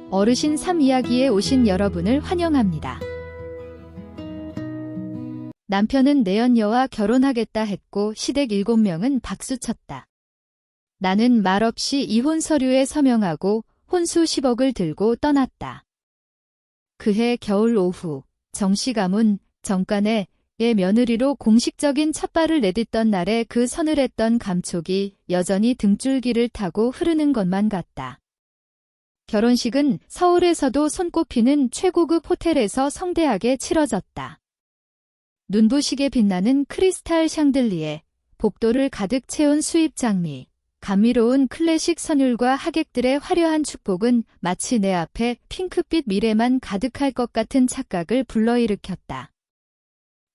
어르신 3 이야기에 오신 여러분을 환영합니다. 남편은 내연녀와 결혼하겠다 했고 시댁 7명은 박수쳤다. 나는 말없이 이혼 서류에 서명하고 혼수 10억을 들고 떠났다. 그해 겨울 오후 정씨 가문 정간의 며느리로 공식적인 첫발을 내딛던 날에 그 서늘했던 감촉이 여전히 등줄기를 타고 흐르는 것만 같다. 결혼식은 서울에서도 손꼽히는 최고급 호텔에서 성대하게 치러졌다. 눈부시게 빛나는 크리스탈 샹들리에, 복도를 가득 채운 수입 장미, 감미로운 클래식 선율과 하객들의 화려한 축복은 마치 내 앞에 핑크빛 미래만 가득할 것 같은 착각을 불러일으켰다.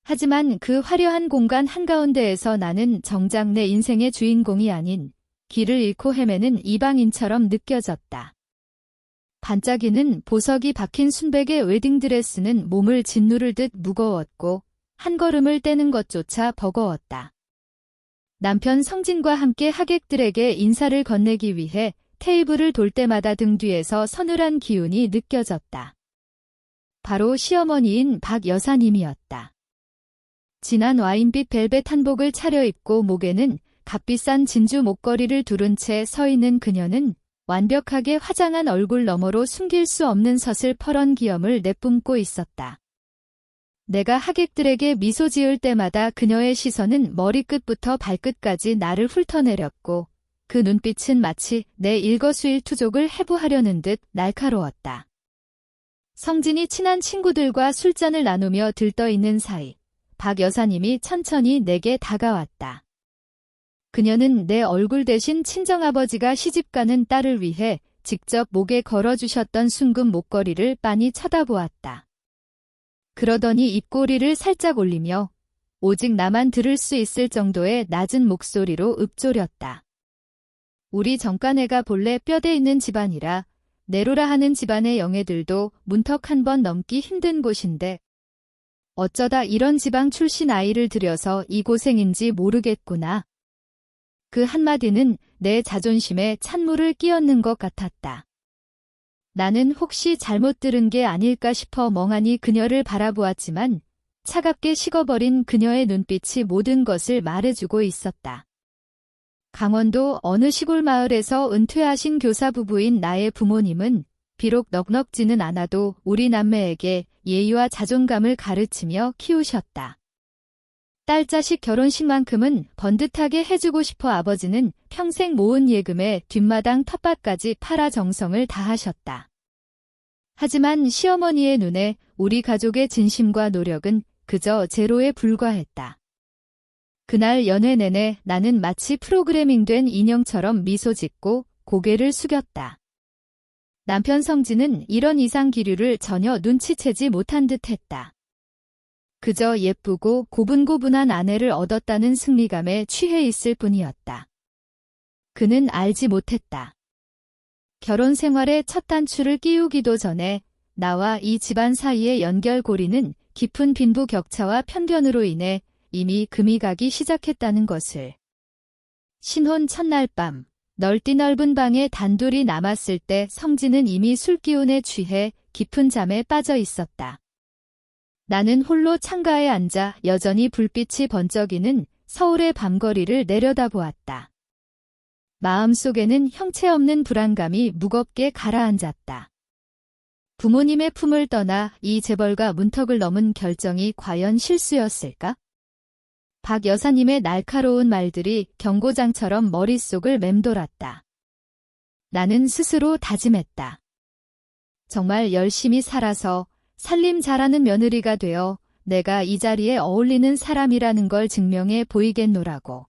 하지만 그 화려한 공간 한가운데에서 나는 정작 내 인생의 주인공이 아닌 길을 잃고 헤매는 이방인처럼 느껴졌다. 반짝이는 보석이 박힌 순백의 웨딩드레스는 몸을 짓누르듯 무거웠고 한 걸음을 떼는 것조차 버거웠다. 남편 성진과 함께 하객들에게 인사를 건네기 위해 테이블을 돌 때마다 등 뒤에서 서늘한 기운이 느껴졌다. 바로 시어머니인 박 여사님이었다. 진한 와인빛 벨벳 한복을 차려입고 목에는 값비싼 진주 목걸이를 두른 채 서 있는 그녀는 완벽하게 화장한 얼굴 너머로 숨길 수 없는 서슬퍼런 기염을 내뿜고 있었다. 내가 하객들에게 미소 지을 때마다 그녀의 시선은 머리끝부터 발끝까지 나를 훑어내렸고 그 눈빛은 마치 내 일거수일투족을 해부하려는 듯 날카로웠다. 성진이 친한 친구들과 술잔을 나누며 들떠있는 사이 박 여사님이 천천히 내게 다가왔다. 그녀는 내 얼굴 대신 친정아버지가 시집가는 딸을 위해 직접 목에 걸어주셨던 순금 목걸이를 빤히 쳐다보았다. 그러더니 입꼬리를 살짝 올리며 오직 나만 들을 수 있을 정도의 낮은 목소리로 읊조렸다. 우리 정간애가 본래 뼈대 있는 집안이라 내로라 하는 집안의 영애들도 문턱 한 번 넘기 힘든 곳인데 어쩌다 이런 지방 출신 아이를 들여서 이 고생인지 모르겠구나. 그 한마디는 내 자존심에 찬물을 끼얹는 것 같았다. 나는 혹시 잘못 들은 게 아닐까 싶어 멍하니 그녀를 바라보았지만 차갑게 식어버린 그녀의 눈빛이 모든 것을 말해주고 있었다. 강원도 어느 시골 마을에서 은퇴하신 교사 부부인 나의 부모님은 비록 넉넉지는 않아도 우리 남매에게 예의와 자존감을 가르치며 키우셨다. 딸자식 결혼식만큼은 번듯하게 해주고 싶어 아버지는 평생 모은 예금에 뒷마당 텃밭까지 팔아 정성을 다하셨다. 하지만 시어머니의 눈에 우리 가족의 진심과 노력은 그저 제로에 불과했다. 그날 연회 내내 나는 마치 프로그래밍된 인형처럼 미소 짓고 고개를 숙였다. 남편 성진은 이런 이상 기류를 전혀 눈치채지 못한 듯했다. 그저 예쁘고 고분고분한 아내를 얻었다는 승리감에 취해 있을 뿐이었다. 그는 알지 못했다. 결혼 생활의 첫 단추를 끼우기도 전에 나와 이 집안 사이의 연결고리는 깊은 빈부격차와 편견으로 인해 이미 금이 가기 시작했다는 것을. 신혼 첫날 밤, 넓디 넓은 방에 단둘이 남았을 때 성진은 이미 술기운에 취해 깊은 잠에 빠져 있었다. 나는 홀로 창가에 앉아 여전히 불빛이 번쩍이는 서울의 밤거리를 내려다보았다. 마음속에는 형체 없는 불안감이 무겁게 가라앉았다. 부모님의 품을 떠나 이 재벌가 문턱을 넘은 결정이 과연 실수였을까? 박 여사님의 날카로운 말들이 경고장처럼 머릿속을 맴돌았다. 나는 스스로 다짐했다. 정말 열심히 살아서 살림 잘하는 며느리가 되어 내가 이 자리에 어울리는 사람이라는 걸 증명해 보이겠노라고.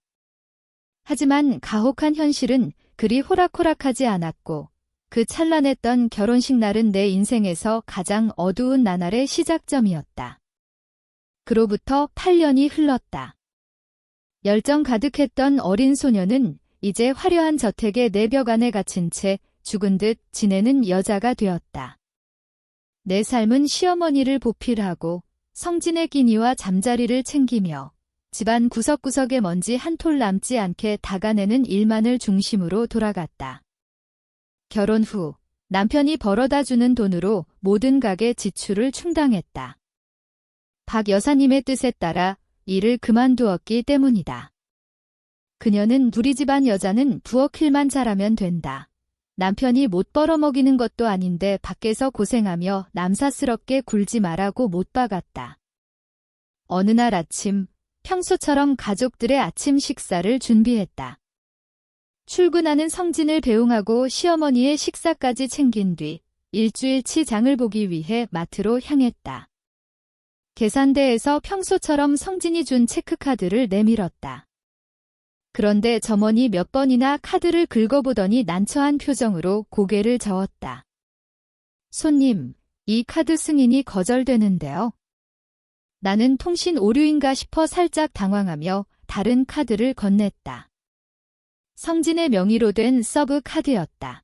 하지만 가혹한 현실은 그리 호락호락하지 않았고 그 찬란했던 결혼식 날은 내 인생에서 가장 어두운 나날의 시작점이었다. 그로부터 8년이 흘렀다. 열정 가득했던 어린 소녀는 이제 화려한 저택의 내벽 안에 갇힌 채 죽은 듯 지내는 여자가 되었다. 내 삶은 시어머니를 보필하고 성진의 끼니와 잠자리를 챙기며 집안 구석구석에 먼지 한 톨 남지 않게 닦아내는 일만을 중심으로 돌아갔다. 결혼 후 남편이 벌어다 주는 돈으로 모든 가게 지출을 충당했다. 박 여사님의 뜻에 따라 일을 그만두었기 때문이다. 그녀는 우리 집안 여자는 부엌 일만 잘하면 된다. 남편이 못 벌어먹이는 것도 아닌데 밖에서 고생하며 남사스럽게 굴지 말라고 못 박았다. 어느 날 아침, 평소처럼 가족들의 아침 식사를 준비했다. 출근하는 성진을 배웅하고 시어머니의 식사까지 챙긴 뒤 일주일치 장을 보기 위해 마트로 향했다. 계산대에서 평소처럼 성진이 준 체크카드를 내밀었다. 그런데 점원이 몇 번이나 카드를 긁어보더니 난처한 표정으로 고개를 저었다. 손님, 이 카드 승인이 거절되는데요. 나는 통신 오류인가 싶어 살짝 당황하며 다른 카드를 건넸다. 성진의 명의로 된 서브 카드였다.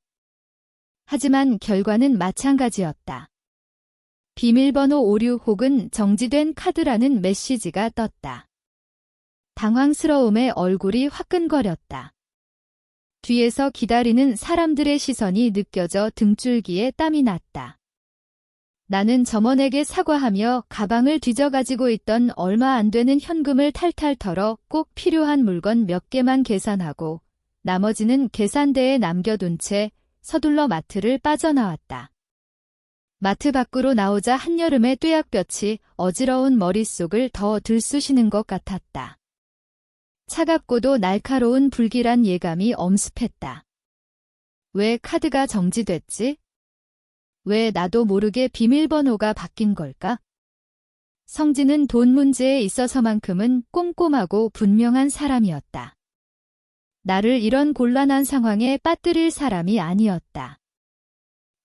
하지만 결과는 마찬가지였다. 비밀번호 오류 혹은 정지된 카드라는 메시지가 떴다. 당황스러움에 얼굴이 화끈거렸다. 뒤에서 기다리는 사람들의 시선이 느껴져 등줄기에 땀이 났다. 나는 점원에게 사과하며 가방을 뒤져가지고 있던 얼마 안 되는 현금을 탈탈 털어 꼭 필요한 물건 몇 개만 계산하고 나머지는 계산대에 남겨둔 채 서둘러 마트를 빠져나왔다. 마트 밖으로 나오자 한여름의 뙤약볕이 어지러운 머릿속을 더 들쑤시는 것 같았다. 차갑고도 날카로운 불길한 예감이 엄습했다. 왜 카드가 정지됐지? 왜 나도 모르게 비밀번호가 바뀐 걸까? 성진은 돈 문제에 있어서만큼은 꼼꼼하고 분명한 사람이었다. 나를 이런 곤란한 상황에 빠뜨릴 사람이 아니었다.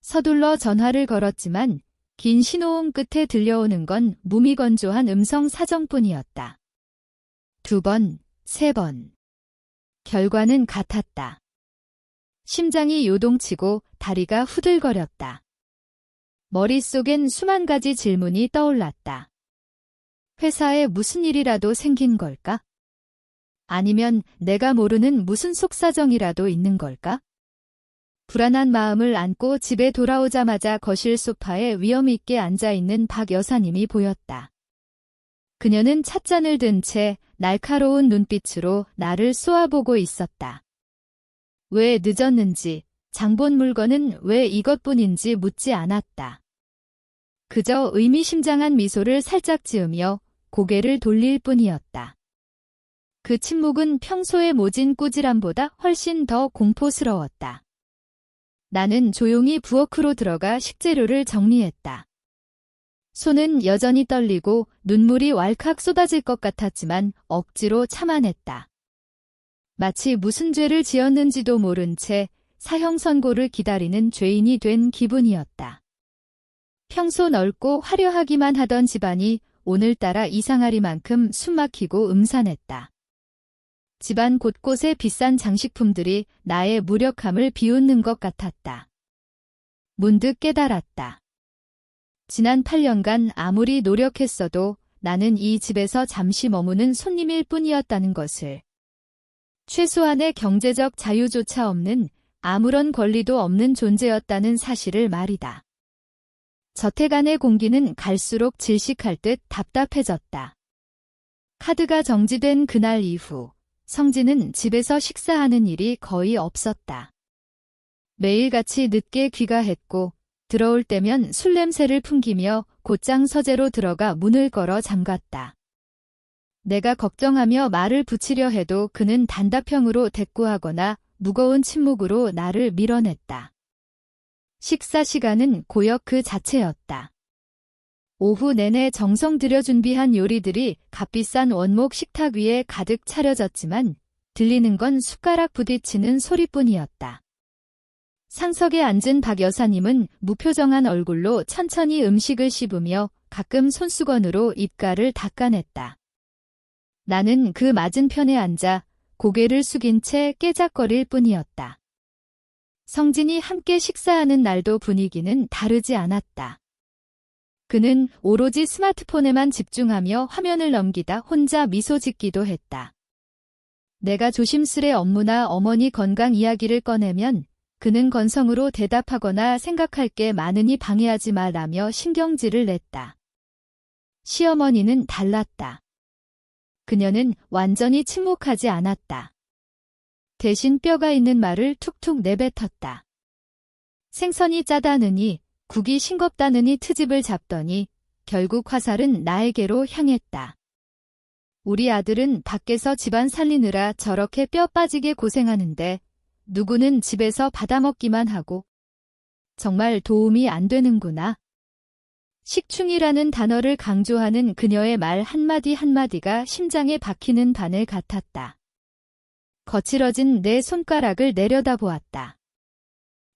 서둘러 전화를 걸었지만 긴 신호음 끝에 들려오는 건 무미건조한 음성 사정뿐이었다. 2번, 3번. 결과는 같았다. 심장이 요동치고 다리가 후들거렸다. 머릿속엔 수만 가지 질문이 떠올랐다. 회사에 무슨 일이라도 생긴 걸까? 아니면 내가 모르는 무슨 속사정이라도 있는 걸까? 불안한 마음을 안고 집에 돌아오자마자 거실 소파에 위험 있게 앉아있는 박 여사님이 보였다. 그녀는 찻잔을 든 채 날카로운 눈빛으로 나를 쏘아보고 있었다. 왜 늦었는지, 장본 물건은 왜 이것뿐인지 묻지 않았다. 그저 의미심장한 미소를 살짝 지으며 고개를 돌릴 뿐이었다. 그 침묵은 평소의 모진 꾸지람보다 훨씬 더 공포스러웠다. 나는 조용히 부엌으로 들어가 식재료를 정리했다. 손은 여전히 떨리고 눈물이 왈칵 쏟아질 것 같았지만 억지로 참아냈다. 마치 무슨 죄를 지었는지도 모른 채 사형 선고를 기다리는 죄인이 된 기분이었다. 평소 넓고 화려하기만 하던 집안이 오늘따라 이상하리만큼 숨막히고 음산했다. 집안 곳곳에 비싼 장식품들이 나의 무력함을 비웃는 것 같았다. 문득 깨달았다. 지난 8년간 아무리 노력했어도 나는 이 집에서 잠시 머무는 손님일 뿐이었다는 것을. 최소한의 경제적 자유조차 없는 아무런 권리도 없는 존재였다는 사실을 말이다. 저택 안의 공기는 갈수록 질식할 듯 답답해졌다. 카드가 정지된 그날 이후 성진은 집에서 식사하는 일이 거의 없었다. 매일같이 늦게 귀가했고 들어올 때면 술 냄새를 풍기며 곧장 서재로 들어가 문을 걸어 잠갔다. 내가 걱정하며 말을 붙이려 해도 그는 단답형으로 대꾸하거나 무거운 침묵으로 나를 밀어냈다. 식사 시간은 고역 그 자체였다. 오후 내내 정성 들여 준비한 요리들이 값비싼 원목 식탁 위에 가득 차려졌지만 들리는 건 숟가락 부딪히는 소리뿐이었다. 상석에 앉은 박 여사님은 무표정한 얼굴로 천천히 음식을 씹으며 가끔 손수건으로 입가를 닦아냈다. 나는 그 맞은편에 앉아 고개를 숙인 채 깨작거릴 뿐이었다. 성진이 함께 식사하는 날도 분위기는 다르지 않았다. 그는 오로지 스마트폰에만 집중하며 화면을 넘기다 혼자 미소 짓기도 했다. 내가 조심스레 업무나 어머니 건강 이야기를 꺼내면 그는 건성으로 대답하거나 생각할 게 많으니 방해하지 마라며 신경질을 냈다. 시어머니는 달랐다. 그녀는 완전히 침묵하지 않았다. 대신 뼈가 있는 말을 툭툭 내뱉었다. 생선이 짜다느니 국이 싱겁다느니 트집을 잡더니 결국 화살은 나에게로 향했다. 우리 아들은 밖에서 집안 살리느라 저렇게 뼈 빠지게 고생하는데 누구는 집에서 받아먹기만 하고 정말 도움이 안 되는구나. 식충이라는 단어를 강조하는 그녀의 말 한마디 한마디가 심장에 박히는 바늘 같았다. 거칠어진 내 손가락을 내려다보았다.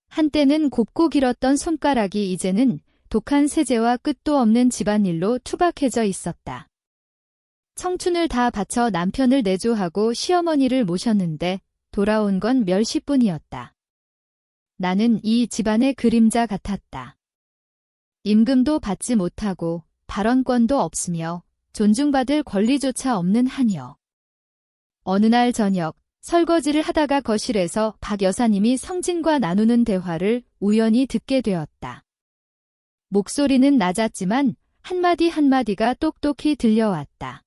한때는 곱고 길었던 손가락이 이제는 독한 세제와 끝도 없는 집안일로 투박해져 있었다. 청춘을 다 바쳐 남편을 내조하고 시어머니를 모셨는데 돌아온 건 멸시뿐이었다. 나는 이 집안의 그림자 같았다. 임금도 받지 못하고 발언권도 없으며 존중받을 권리조차 없는 하녀. 어느 날 저녁 설거지를 하다가 거실에서 박 여사님이 성진과 나누는 대화를 우연히 듣게 되었다. 목소리는 낮았지만 한마디 한마디가 똑똑히 들려왔다.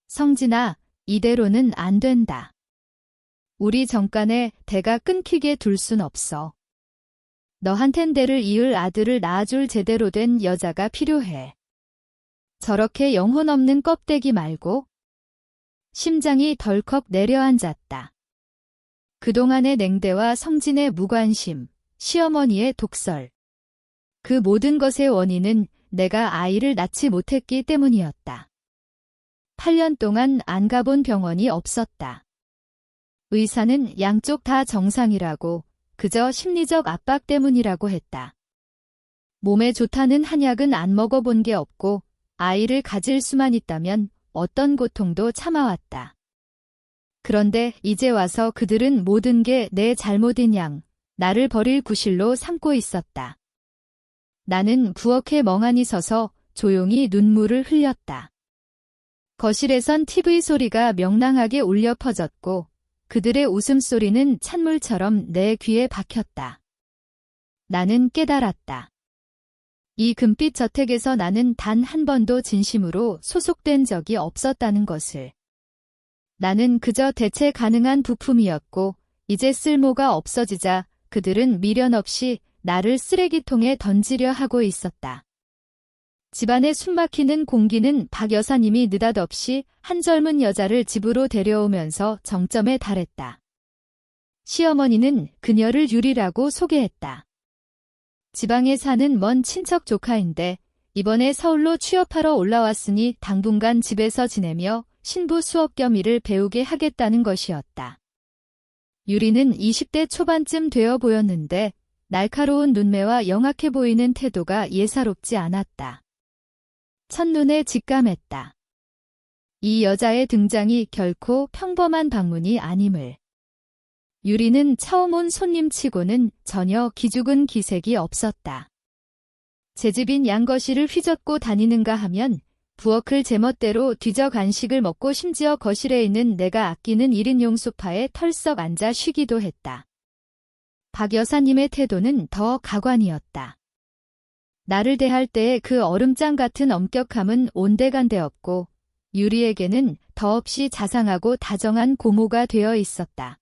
성진아, 이대로는 안 된다. 우리 정간에 대가 끊기게 둘 순 없어. 너한텐 대를 이을 아들을 낳아줄 제대로 된 여자가 필요해. 저렇게 영혼 없는 껍데기 말고. 심장이 덜컥 내려앉았다. 그동안의 냉대와 성진의 무관심, 시어머니의 독설. 그 모든 것의 원인은 내가 아이를 낳지 못했기 때문이었다. 8년 동안 안 가본 병원이 없었다. 의사는 양쪽 다 정상이라고, 그저 심리적 압박 때문이라고 했다. 몸에 좋다는 한약은 안 먹어본 게 없고 아이를 가질 수만 있다면 어떤 고통도 참아왔다. 그런데 이제 와서 그들은 모든 게 내 잘못인 양, 나를 버릴 구실로 삼고 있었다. 나는 부엌에 멍하니 서서 조용히 눈물을 흘렸다. 거실에선 TV 소리가 명랑하게 울려 퍼졌고 그들의 웃음소리는 찬물처럼 내 귀에 박혔다. 나는 깨달았다. 이 금빛 저택에서 나는 단 한 번도 진심으로 소속된 적이 없었다는 것을. 나는 그저 대체 가능한 부품이었고 이제 쓸모가 없어지자 그들은 미련 없이 나를 쓰레기통에 던지려 하고 있었다. 집안에 숨막히는 공기는 박 여사님이 느닷없이 한 젊은 여자를 집으로 데려오면서 정점에 달했다. 시어머니는 그녀를 유리라고 소개했다. 지방에 사는 먼 친척 조카인데 이번에 서울로 취업하러 올라왔으니 당분간 집에서 지내며 신부 수업 겸 일을 배우게 하겠다는 것이었다. 유리는 20대 초반쯤 되어 보였는데 날카로운 눈매와 영악해 보이는 태도가 예사롭지 않았다. 첫눈에 직감했다. 이 여자의 등장이 결코 평범한 방문이 아님을. 유리는 처음 온 손님치고는 전혀 기죽은 기색이 없었다. 제 집인 양거실을 휘젓고 다니는가 하면 부엌을 제멋대로 뒤져 간식을 먹고 심지어 거실에 있는 내가 아끼는 1인용 소파에 털썩 앉아 쉬기도 했다. 박 여사님의 태도는 더 가관이었다. 나를 대할 때의 그 얼음장 같은 엄격함은 온데간데 없고 유리에게는 더없이 자상하고 다정한 고모가 되어 있었다.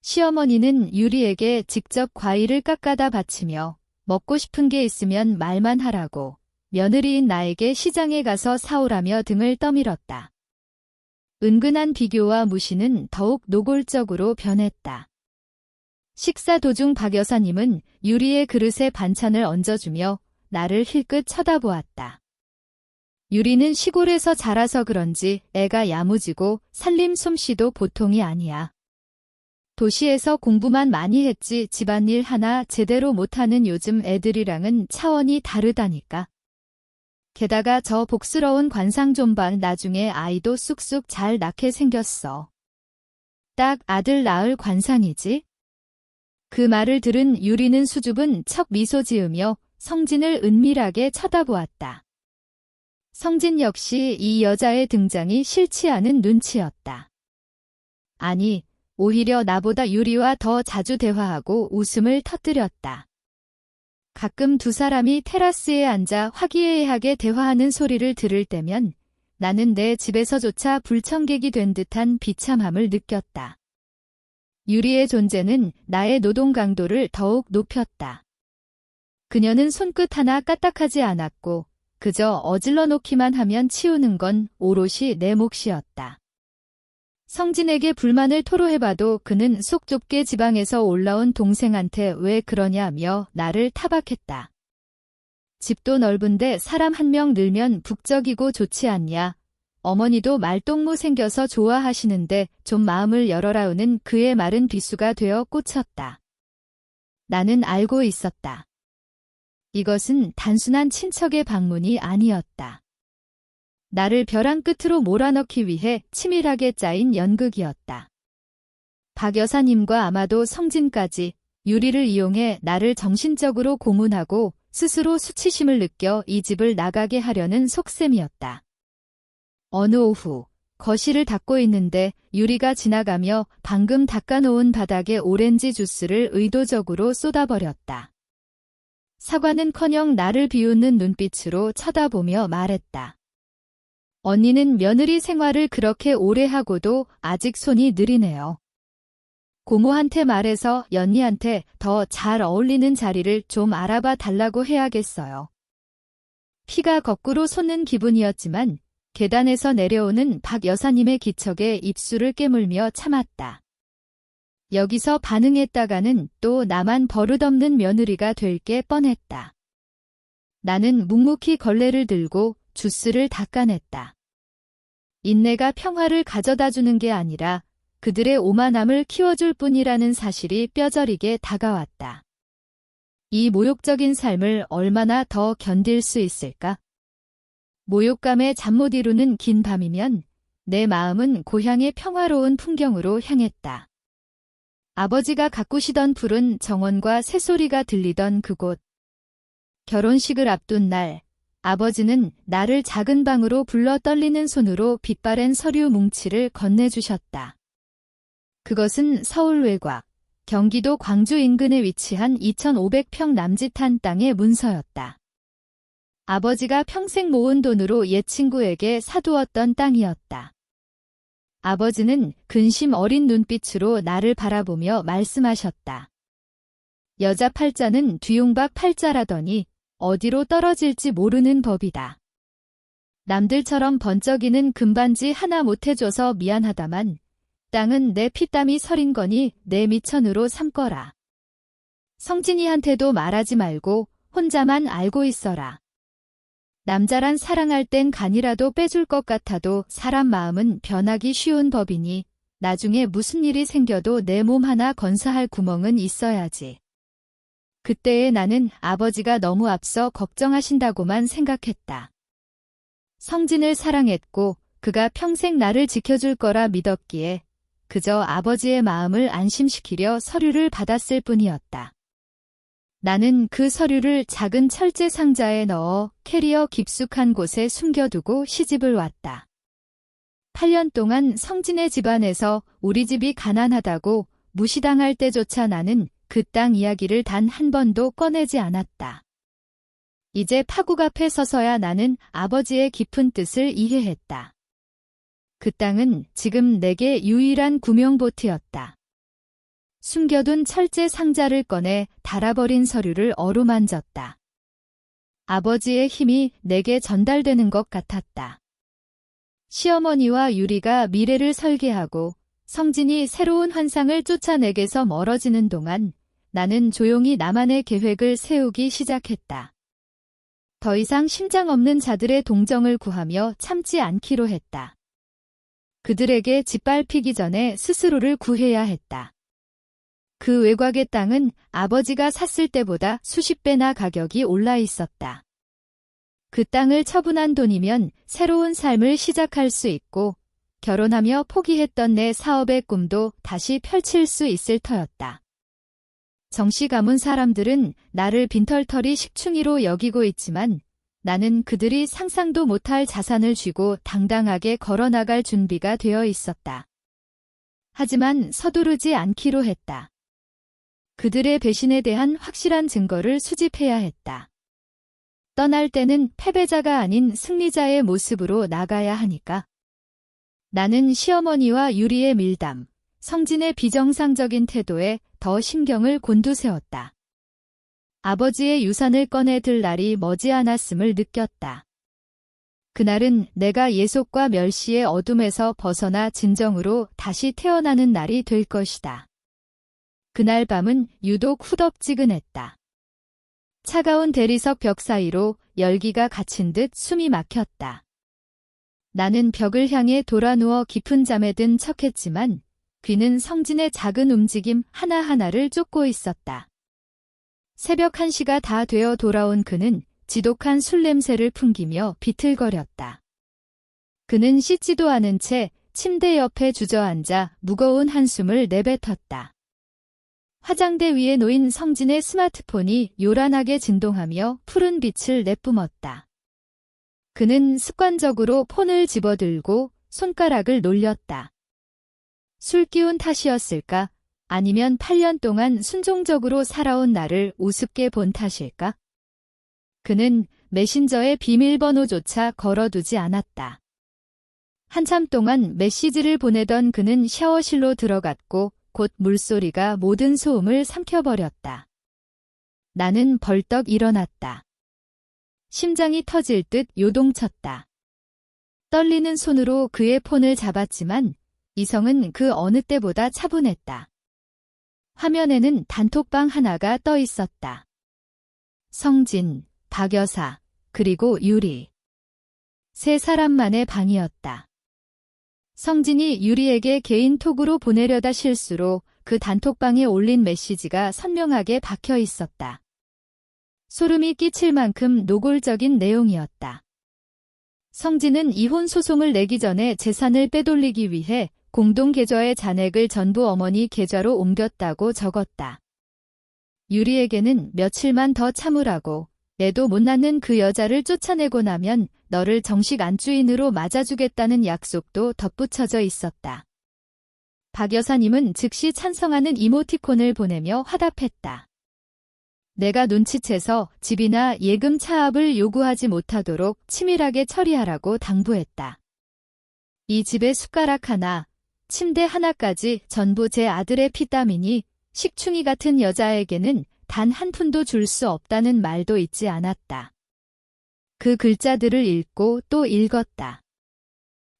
시어머니는 유리에게 직접 과일을 깎아다 바치며 먹고 싶은 게 있으면 말만 하라고 며느리인 나에게 시장에 가서 사오라며 등을 떠밀었다. 은근한 비교와 무시는 더욱 노골적으로 변했다. 식사 도중 박 여사님은 유리의 그릇에 반찬을 얹어주며 나를 힐끗 쳐다보았다. 유리는 시골에서 자라서 그런지 애가 야무지고 살림 솜씨도 보통이 아니야. 도시에서 공부만 많이 했지 집안일 하나 제대로 못하는 요즘 애들이랑은 차원이 다르다니까. 게다가 저 복스러운 관상 좀 봐. 나중에 아이도 쑥쑥 잘 낳게 생겼어. 딱 아들 낳을 관상이지? 그 말을 들은 유리는 수줍은 척 미소 지으며 성진을 은밀하게 쳐다보았다. 성진 역시 이 여자의 등장이 싫지 않은 눈치였다. 아니, 오히려 나보다 유리와 더 자주 대화하고 웃음을 터뜨렸다. 가끔 두 사람이 테라스에 앉아 화기애애하게 대화하는 소리를 들을 때면 나는 내 집에서조차 불청객이 된 듯한 비참함을 느꼈다. 유리의 존재는 나의 노동 강도를 더욱 높였다. 그녀는 손끝 하나 까딱하지 않았고 그저 어질러 놓기만 하면 치우는 건 오롯이 내 몫이었다. 성진에게 불만을 토로해봐도 그는 속 좁게 지방에서 올라온 동생한테 왜 그러냐며 나를 타박했다. 집도 넓은데 사람 한 명 늘면 북적이고 좋지 않냐. 어머니도 말동무 생겨서 좋아하시는데 좀 마음을 열어라우는 그의 말은 비수가 되어 꽂혔다. 나는 알고 있었다. 이것은 단순한 친척의 방문이 아니었다. 나를 벼랑 끝으로 몰아넣기 위해 치밀하게 짜인 연극이었다. 박 여사님과 아마도 성진까지 유리를 이용해 나를 정신적으로 고문하고 스스로 수치심을 느껴 이 집을 나가게 하려는 속셈이었다. 어느 오후 거실을 닦고 있는데 유리가 지나가며 방금 닦아놓은 바닥에 오렌지 주스를 의도적으로 쏟아버렸다. 사과는커녕 나를 비웃는 눈빛으로 쳐다보며 말했다. 언니는 며느리 생활을 그렇게 오래 하고도 아직 손이 느리네요. 고모한테 말해서 연니한테 더 잘 어울리는 자리를 좀 알아봐 달라고 해야겠어요. 피가 거꾸로 솟는 기분이었지만 계단에서 내려오는 박 여사님의 기척에 입술을 깨물며 참았다. 여기서 반응했다가는 또 나만 버릇없는 며느리가 될 게 뻔했다. 나는 묵묵히 걸레를 들고 주스를 닦아냈다. 인내가 평화를 가져다주는 게 아니라 그들의 오만함을 키워줄 뿐이라는 사실이 뼈저리게 다가왔다. 이 모욕적인 삶을 얼마나 더 견딜 수 있을까? 모욕감에 잠 못 이루는 긴 밤이면 내 마음은 고향의 평화로운 풍경으로 향했다. 아버지가 가꾸시던 푸른 정원과 새소리가 들리던 그곳. 결혼식을 앞둔 날, 아버지는 나를 작은 방으로 불러 떨리는 손으로 빛바랜 서류 뭉치를 건네주셨다. 그것은 서울 외곽, 경기도 광주 인근에 위치한 2,500평 남짓한 땅의 문서였다. 아버지가 평생 모은 돈으로 옛 친구에게 사두었던 땅이었다. 아버지는 근심 어린 눈빛으로 나를 바라보며 말씀하셨다. 여자 팔자는 뒤용박 팔자라더니 어디로 떨어질지 모르는 법이다. 남들처럼 번쩍이는 금반지 하나 못해줘서 미안하다만 땅은 내 피땀이 서린 거니 내 미천으로 삼거라. 성진이한테도 말하지 말고 혼자만 알고 있어라. 남자란 사랑할 땐 간이라도 빼줄 것 같아도 사람 마음은 변하기 쉬운 법이니 나중에 무슨 일이 생겨도 내 몸 하나 건사할 구멍은 있어야지. 그때의 나는 아버지가 너무 앞서 걱정하신다고만 생각했다. 성진을 사랑했고 그가 평생 나를 지켜줄 거라 믿었기에 그저 아버지의 마음을 안심시키려 서류를 받았을 뿐이었다. 나는 그 서류를 작은 철제 상자에 넣어 캐리어 깊숙한 곳에 숨겨두고 시집을 왔다. 8년 동안 성진의 집안에서 우리 집이 가난하다고 무시당할 때조차 나는 그 땅 이야기를 단 한 번도 꺼내지 않았다. 이제 파국 앞에 서서야 나는 아버지의 깊은 뜻을 이해했다. 그 땅은 지금 내게 유일한 구명보트였다. 숨겨둔 철제 상자를 꺼내 닳아버린 서류를 어루만졌다. 아버지의 힘이 내게 전달되는 것 같았다. 시어머니와 유리가 미래를 설계하고 성진이 새로운 환상을 쫓아 내게서 멀어지는 동안 나는 조용히 나만의 계획을 세우기 시작했다. 더 이상 심장 없는 자들의 동정을 구하며 참지 않기로 했다. 그들에게 짓밟히기 전에 스스로를 구해야 했다. 그 외곽의 땅은 아버지가 샀을 때보다 수십 배나 가격이 올라 있었다. 그 땅을 처분한 돈이면 새로운 삶을 시작할 수 있고 결혼하며 포기했던 내 사업의 꿈도 다시 펼칠 수 있을 터였다. 정시 가문 사람들은 나를 빈털터리 식충이로 여기고 있지만 나는 그들이 상상도 못할 자산을 쥐고 당당하게 걸어나갈 준비가 되어 있었다. 하지만 서두르지 않기로 했다. 그들의 배신에 대한 확실한 증거를 수집해야 했다. 떠날 때는 패배자가 아닌 승리자의 모습으로 나가야 하니까. 나는 시어머니와 유리의 밀담, 성진의 비정상적인 태도에 더 신경을 곤두세웠다. 아버지의 유산을 꺼내 들 날이 머지않았음을 느꼈다. 그날은 내가 예속과 멸시의 어둠에서 벗어나 진정으로 다시 태어나는 날이 될 것이다. 그날 밤은 유독 후덥지근했다. 차가운 대리석 벽 사이로 열기가 갇힌 듯 숨이 막혔다. 나는 벽을 향해 돌아 누워 깊은 잠에 든 척했지만 귀는 성진의 작은 움직임 하나하나를 쫓고 있었다. 새벽 1시가 다 되어 돌아온 그는 지독한 술 냄새를 풍기며 비틀거렸다. 그는 씻지도 않은 채 침대 옆에 주저앉아 무거운 한숨을 내뱉었다. 화장대 위에 놓인 성진의 스마트폰이 요란하게 진동하며 푸른 빛을 내뿜었다. 그는 습관적으로 폰을 집어들고 손가락을 놀렸다. 술 기운 탓이었을까? 아니면 8년 동안 순종적으로 살아온 나를 우습게 본 탓일까? 그는 메신저에 비밀번호조차 걸어두지 않았다. 한참 동안 메시지를 보내던 그는 샤워실로 들어갔고 곧 물소리가 모든 소음을 삼켜버렸다. 나는 벌떡 일어났다. 심장이 터질 듯 요동쳤다. 떨리는 손으로 그의 폰을 잡았지만 이성은 그 어느 때보다 차분했다. 화면에는 단톡방 하나가 떠 있었다. 성진, 박 여사, 그리고 유리. 세 사람만의 방이었다. 성진이 유리에게 개인톡으로 보내려다 실수로 그 단톡방에 올린 메시지가 선명하게 박혀 있었다. 소름이 끼칠 만큼 노골적인 내용이었다. 성진은 이혼 소송을 내기 전에 재산을 빼돌리기 위해 공동계좌의 잔액을 전부 어머니 계좌로 옮겼다고 적었다. 유리에게는 며칠만 더 참으라고, 애도 못 낳는 그 여자를 쫓아내고 나면 너를 정식 안주인으로 맞아주겠다는 약속도 덧붙여져 있었다. 박 여사님은 즉시 찬성하는 이모티콘을 보내며 화답했다. 내가 눈치채서 집이나 예금 차압을 요구하지 못하도록 치밀하게 처리하라고 당부했다. 이 집의 숟가락 하나, 침대 하나까지 전부 제 아들의 피땀이니 식충이 같은 여자에게는 단 한 푼도 줄 수 없다는 말도 잊지 않았다. 그 글자들을 읽고 또 읽었다.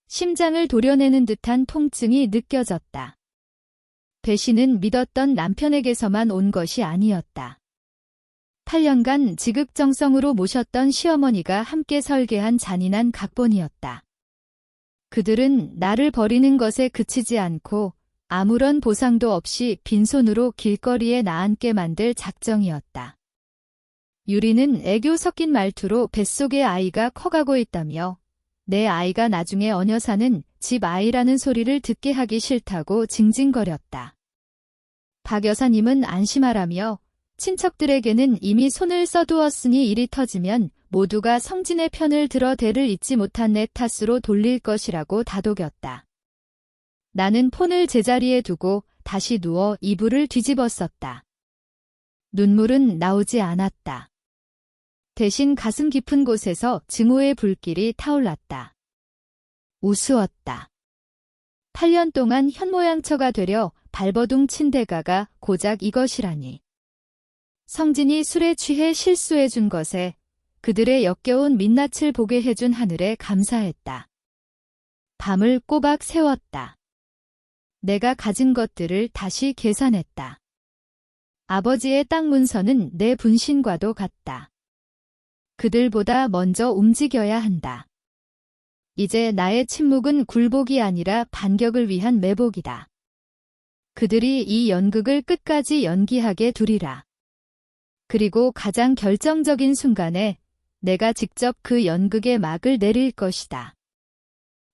심장을 도려내는 듯한 통증이 느껴졌다. 배신은 믿었던 남편에게서만 온 것이 아니었다. 8년간 지극정성으로 모셨던 시어머니가 함께 설계한 잔인한 각본이었다. 그들은 나를 버리는 것에 그치지 않고 아무런 보상도 없이 빈손으로 길거리에 나앉게 만들 작정이었다. 유리는 애교 섞인 말투로 뱃속의 아이가 커가고 있다며 내 아이가 나중에 어녀사는 집 아이라는 소리를 듣게 하기 싫다고 징징거렸다. 박 여사님은 안심하라며 친척들에게는 이미 손을 써두었으니 일이 터지면 모두가 성진의 편을 들어 대를 잇지 못한 내 탓으로 돌릴 것이라고 다독였다. 나는 폰을 제자리에 두고 다시 누워 이불을 뒤집었었다. 눈물은 나오지 않았다. 대신 가슴 깊은 곳에서 증오의 불길이 타올랐다. 우스웠다. 8년 동안 현모양처가 되려 발버둥 친 대가가 고작 이것이라니. 성진이 술에 취해 실수해준 것에 그들의 역겨운 민낯을 보게 해준 하늘에 감사했다. 밤을 꼬박 새웠다. 내가 가진 것들을 다시 계산했다. 아버지의 땅 문서는 내 분신과도 같다. 그들보다 먼저 움직여야 한다. 이제 나의 침묵은 굴복이 아니라 반격을 위한 매복이다. 그들이 이 연극을 끝까지 연기하게 두리라. 그리고 가장 결정적인 순간에 내가 직접 그 연극의 막을 내릴 것이다.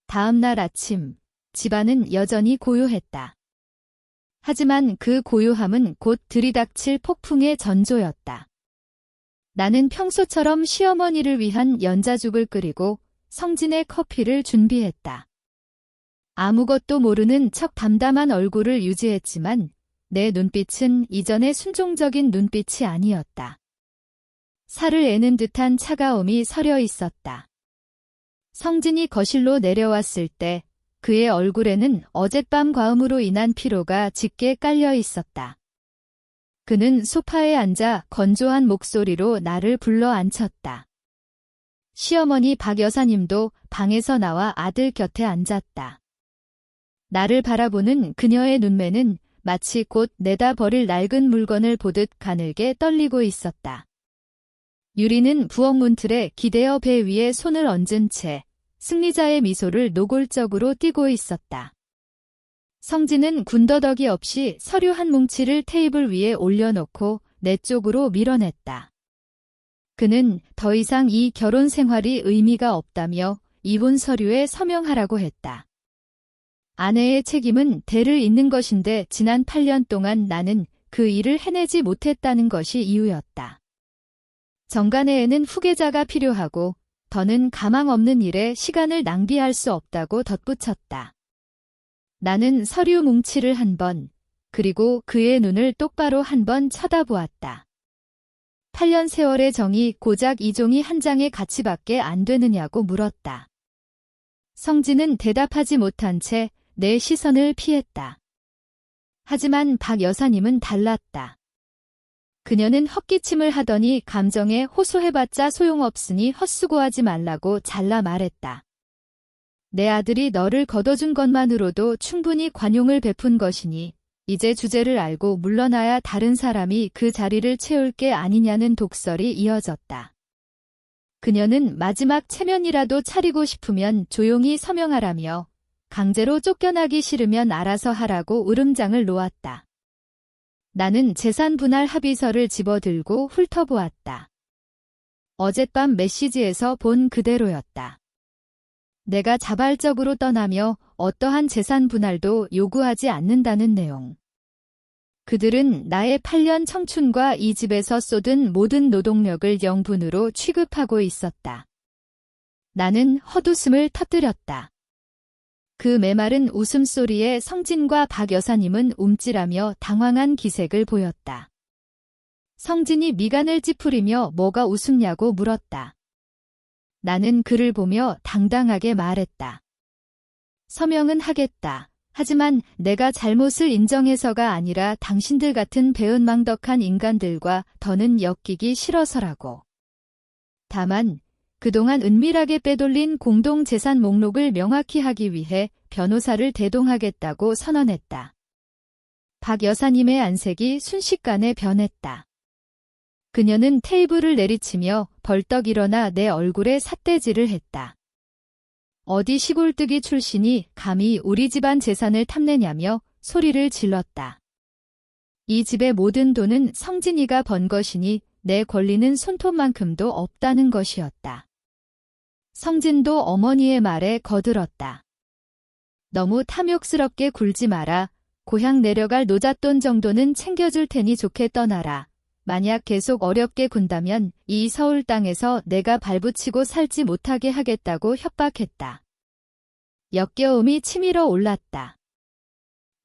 다음 날 아침, 집안은 여전히 고요했다. 하지만 그 고요함은 곧 들이닥칠 폭풍의 전조였다. 나는 평소처럼 시어머니를 위한 연자죽을 끓이고 성진의 커피를 준비했다. 아무것도 모르는 척 담담한 얼굴을 유지했지만 내 눈빛은 이전의 순종적인 눈빛이 아니었다. 살을 애는 듯한 차가움이 서려 있었다. 성진이 거실로 내려왔을 때 그의 얼굴에는 어젯밤 과음으로 인한 피로가 짙게 깔려 있었다. 그는 소파에 앉아 건조한 목소리로 나를 불러 앉혔다. 시어머니 박 여사님도 방에서 나와 아들 곁에 앉았다. 나를 바라보는 그녀의 눈매는 마치 곧 내다 버릴 낡은 물건을 보듯 가늘게 떨리고 있었다. 유리는 부엌 문틀에 기대어 배 위에 손을 얹은 채 승리자의 미소를 노골적으로 띠고 있었다. 성진은 군더더기 없이 서류 한 뭉치를 테이블 위에 올려놓고 내 쪽으로 밀어냈다. 그는 더 이상 이 결혼 생활이 의미가 없다며 이혼 서류에 서명하라고 했다. 아내의 책임은 대를 잇는 것인데 지난 8년 동안 나는 그 일을 해내지 못했다는 것이 이유였다. 정간에에는 후계자가 필요하고 더는 가망 없는 일에 시간을 낭비할 수 없다고 덧붙였다. 나는 서류 뭉치를 한 번, 그리고 그의 눈을 똑바로 한 번 쳐다보았다. 8년 세월의 정이 고작 이 종이 한 장의 가치밖에 안 되느냐고 물었다. 성진은 대답하지 못한 채 내 시선을 피했다. 하지만 박 여사님은 달랐다. 그녀는 헛기침을 하더니 감정에 호소해봤자 소용없으니 헛수고하지 말라고 잘라 말했다. 내 아들이 너를 거둬준 것만으로도 충분히 관용을 베푼 것이니 이제 주제를 알고 물러나야 다른 사람이 그 자리를 채울 게 아니냐는 독설이 이어졌다. 그녀는 마지막 체면이라도 차리고 싶으면 조용히 서명하라며 강제로 쫓겨나기 싫으면 알아서 하라고 으름장을 놓았다. 나는 재산 분할 합의서를 집어들고 훑어보았다. 어젯밤 메시지에서 본 그대로였다. 내가 자발적으로 떠나며 어떠한 재산 분할도 요구하지 않는다는 내용. 그들은 나의 8년 청춘과 이 집에서 쏟은 모든 노동력을 영분으로 취급하고 있었다. 나는 헛웃음을 터뜨렸다. 그 메마른 웃음소리에 성진과 박 여사님은 움찔하며 당황한 기색을 보였다. 성진이 미간을 찌푸리며 뭐가 우습냐고 물었다. 나는 그를 보며 당당하게 말했다. 서명은 하겠다. 하지만 내가 잘못을 인정해서가 아니라 당신들 같은 배은망덕한 인간들과 더는 엮이기 싫어서라고. 다만 그동안 은밀하게 빼돌린 공동재산 목록을 명확히 하기 위해 변호사를 대동하겠다고 선언했다. 박 여사님의 안색이 순식간에 변했다. 그녀는 테이블을 내리치며 벌떡 일어나 내 얼굴에 삿대질을 했다. 어디 시골뜨기 출신이 감히 우리 집안 재산을 탐내냐며 소리를 질렀다. 이 집의 모든 돈은 성진이가 번 것이니 내 권리는 손톱만큼도 없다는 것이었다. 성진도 어머니의 말에 거들었다. 너무 탐욕스럽게 굴지 마라. 고향 내려갈 노잣돈 정도는 챙겨줄 테니 좋게 떠나라. 만약 계속 어렵게 군다면 이 서울 땅에서 내가 발붙이고 살지 못하게 하겠다고 협박했다. 역겨움이 치밀어 올랐다.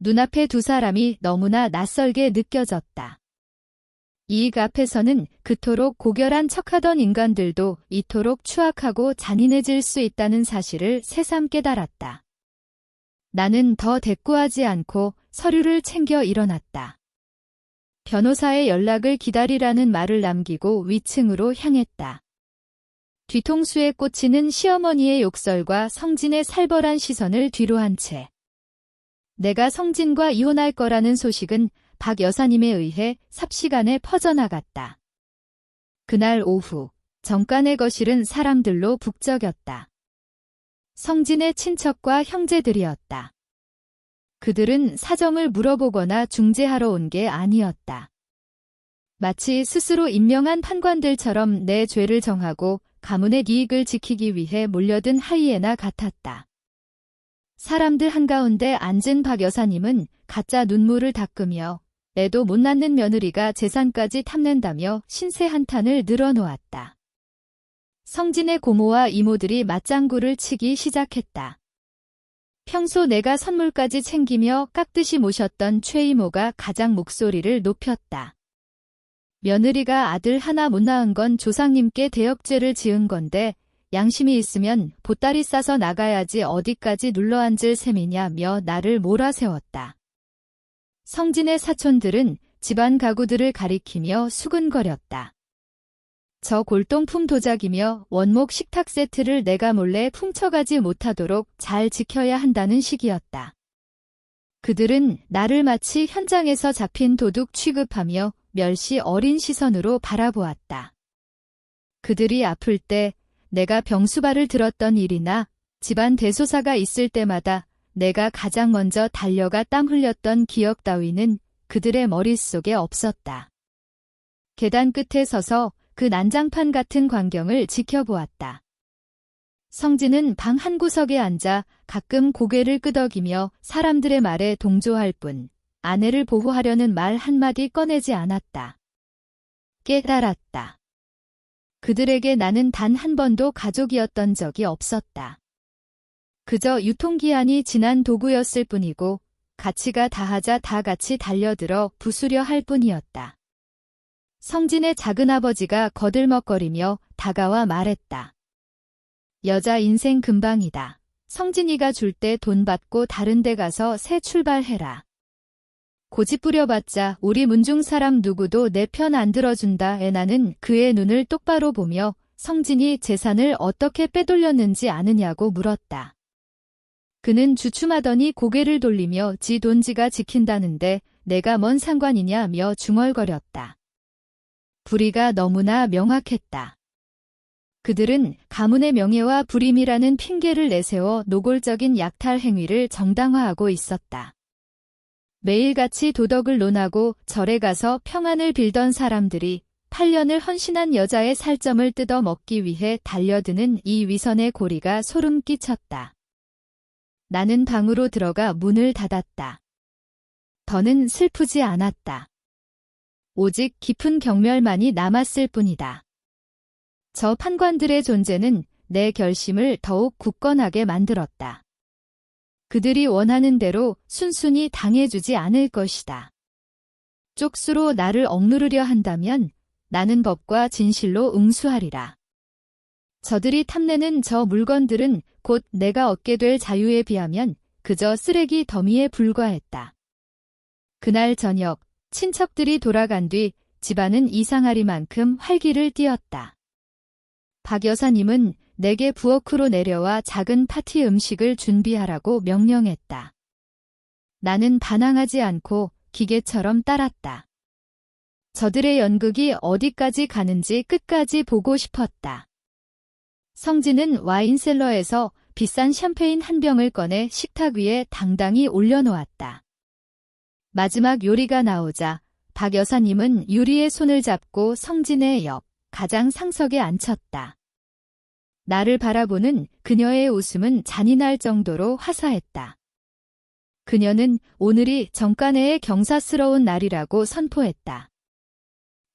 눈앞에 두 사람이 너무나 낯설게 느껴졌다. 이익 앞에서는 그토록 고결한 척하던 인간들도 이토록 추악하고 잔인해질 수 있다는 사실을 새삼 깨달았다. 나는 더 대꾸하지 않고 서류를 챙겨 일어났다. 변호사의 연락을 기다리라는 말을 남기고 위층으로 향했다. 뒤통수에 꽂히는 시어머니의 욕설과 성진의 살벌한 시선을 뒤로 한 채. 내가 성진과 이혼할 거라는 소식은 박 여사님에 의해 삽시간에 퍼져나갔다. 그날 오후 정간의 거실은 사람들로 북적였다. 성진의 친척과 형제들이었다. 그들은 사정을 물어보거나 중재하러 온 게 아니었다. 마치 스스로 임명한 판관들처럼 내 죄를 정하고 가문의 이익을 지키기 위해 몰려든 하이에나 같았다. 사람들 한가운데 앉은 박 여사님은 가짜 눈물을 닦으며 애도 못 낳는 며느리가 재산까지 탐낸다며 신세 한탄을 늘어놓았다. 성진의 고모와 이모들이 맞장구를 치기 시작했다. 평소 내가 선물까지 챙기며 깍듯이 모셨던 최 이모가 가장 목소리를 높였다. 며느리가 아들 하나 못 낳은 건 조상님께 대역죄를 지은 건데 양심이 있으면 보따리 싸서 나가야지 어디까지 눌러앉을 셈이냐며 나를 몰아세웠다. 성진의 사촌들은 집안 가구들을 가리키며 수근거렸다. 저 골동품 도자기며 원목 식탁 세트를 내가 몰래 훔쳐가지 못하도록 잘 지켜야 한다는 식이었다. 그들은 나를 마치 현장에서 잡힌 도둑 취급하며 멸시 어린 시선으로 바라보았다. 그들이 아플 때 내가 병수발을 들었던 일이나 집안 대소사가 있을 때마다 내가 가장 먼저 달려가 땀 흘렸던 기억 따위는 그들의 머릿속에 없었다. 계단 끝에 서서 그 난장판 같은 광경을 지켜보았다. 성진은 방 한 구석에 앉아 가끔 고개를 끄덕이며 사람들의 말에 동조할 뿐 아내를 보호하려는 말 한마디 꺼내지 않았다. 깨달았다. 그들에게 나는 단 한 번도 가족이었던 적이 없었다. 그저 유통기한이 지난 도구였을 뿐이고 가치가 다하자 다 같이 달려들어 부수려 할 뿐이었다. 성진의 작은아버지가 거들먹거리며 다가와 말했다. 여자 인생 금방이다. 성진이가 줄 때 돈 받고 다른 데 가서 새 출발해라. 고집 부려봤자 우리 문중 사람 누구도 내 편 안 들어준다. 나는 그의 눈을 똑바로 보며 성진이 재산을 어떻게 빼돌렸는지 아느냐고 물었다. 그는 주춤하더니 고개를 돌리며 지 돈 지가 지킨다는데 내가 뭔 상관이냐며 중얼거렸다. 불의가 너무나 명확했다. 그들은 가문의 명예와 불임이라는 핑계를 내세워 노골적인 약탈 행위를 정당화하고 있었다. 매일같이 도덕을 논하고 절에 가서 평안을 빌던 사람들이 8년을 헌신한 여자의 살점을 뜯어 먹기 위해 달려드는 이 위선의 고리가 소름 끼쳤다. 나는 방으로 들어가 문을 닫았다. 더는 슬프지 않았다. 오직 깊은 경멸만이 남았을 뿐이다. 저 판관들의 존재는 내 결심을 더욱 굳건하게 만들었다. 그들이 원하는 대로 순순히 당해주지 않을 것이다. 쪽수로 나를 억누르려 한다면 나는 법과 진실로 응수하리라. 저들이 탐내는 저 물건들은 곧 내가 얻게 될 자유에 비하면 그저 쓰레기 더미에 불과했다. 그날 저녁 친척들이 돌아간 뒤 집안은 이상하리만큼 활기를 띠었다. 박 여사님은 내게 부엌으로 내려와 작은 파티 음식을 준비하라고 명령했다. 나는 반항하지 않고 기계처럼 따랐다. 저들의 연극이 어디까지 가는지 끝까지 보고 싶었다. 성진은 와인셀러에서 비싼 샴페인 한 병을 꺼내 식탁 위에 당당히 올려놓았다. 마지막 요리가 나오자 박 여사님은 유리의 손을 잡고 성진의 옆 가장 상석에 앉혔다. 나를 바라보는 그녀의 웃음은 잔인할 정도로 화사했다. 그녀는 오늘이 정간회의 경사스러운 날이라고 선포했다.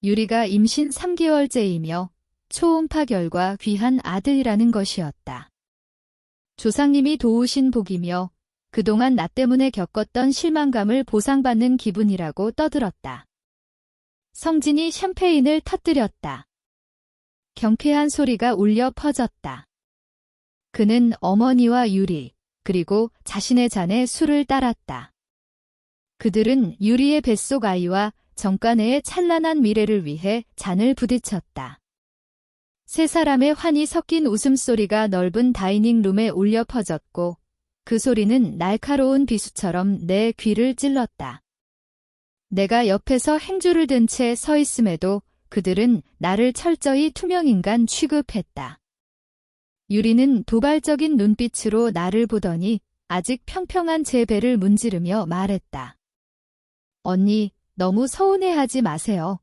유리가 임신 3개월째이며 초음파 결과 귀한 아들이라는 것이었다. 조상님이 도우신 복이며 그동안 나 때문에 겪었던 실망감을 보상받는 기분이라고 떠들었다. 성진이 샴페인을 터뜨렸다. 경쾌한 소리가 울려 퍼졌다. 그는 어머니와 유리, 그리고 자신의 잔에 술을 따랐다. 그들은 유리의 뱃속 아이와 정간회의 찬란한 미래를 위해 잔을 부딪혔다. 세 사람의 환히 섞인 웃음소리가 넓은 다이닝룸에 울려 퍼졌고 그 소리는 날카로운 비수처럼 내 귀를 찔렀다. 내가 옆에서 행주를 든 채 서 있음에도 그들은 나를 철저히 투명인간 취급했다. 유리는 도발적인 눈빛으로 나를 보더니 아직 평평한 제 배를 문지르며 말했다. 언니, 너무 서운해하지 마세요.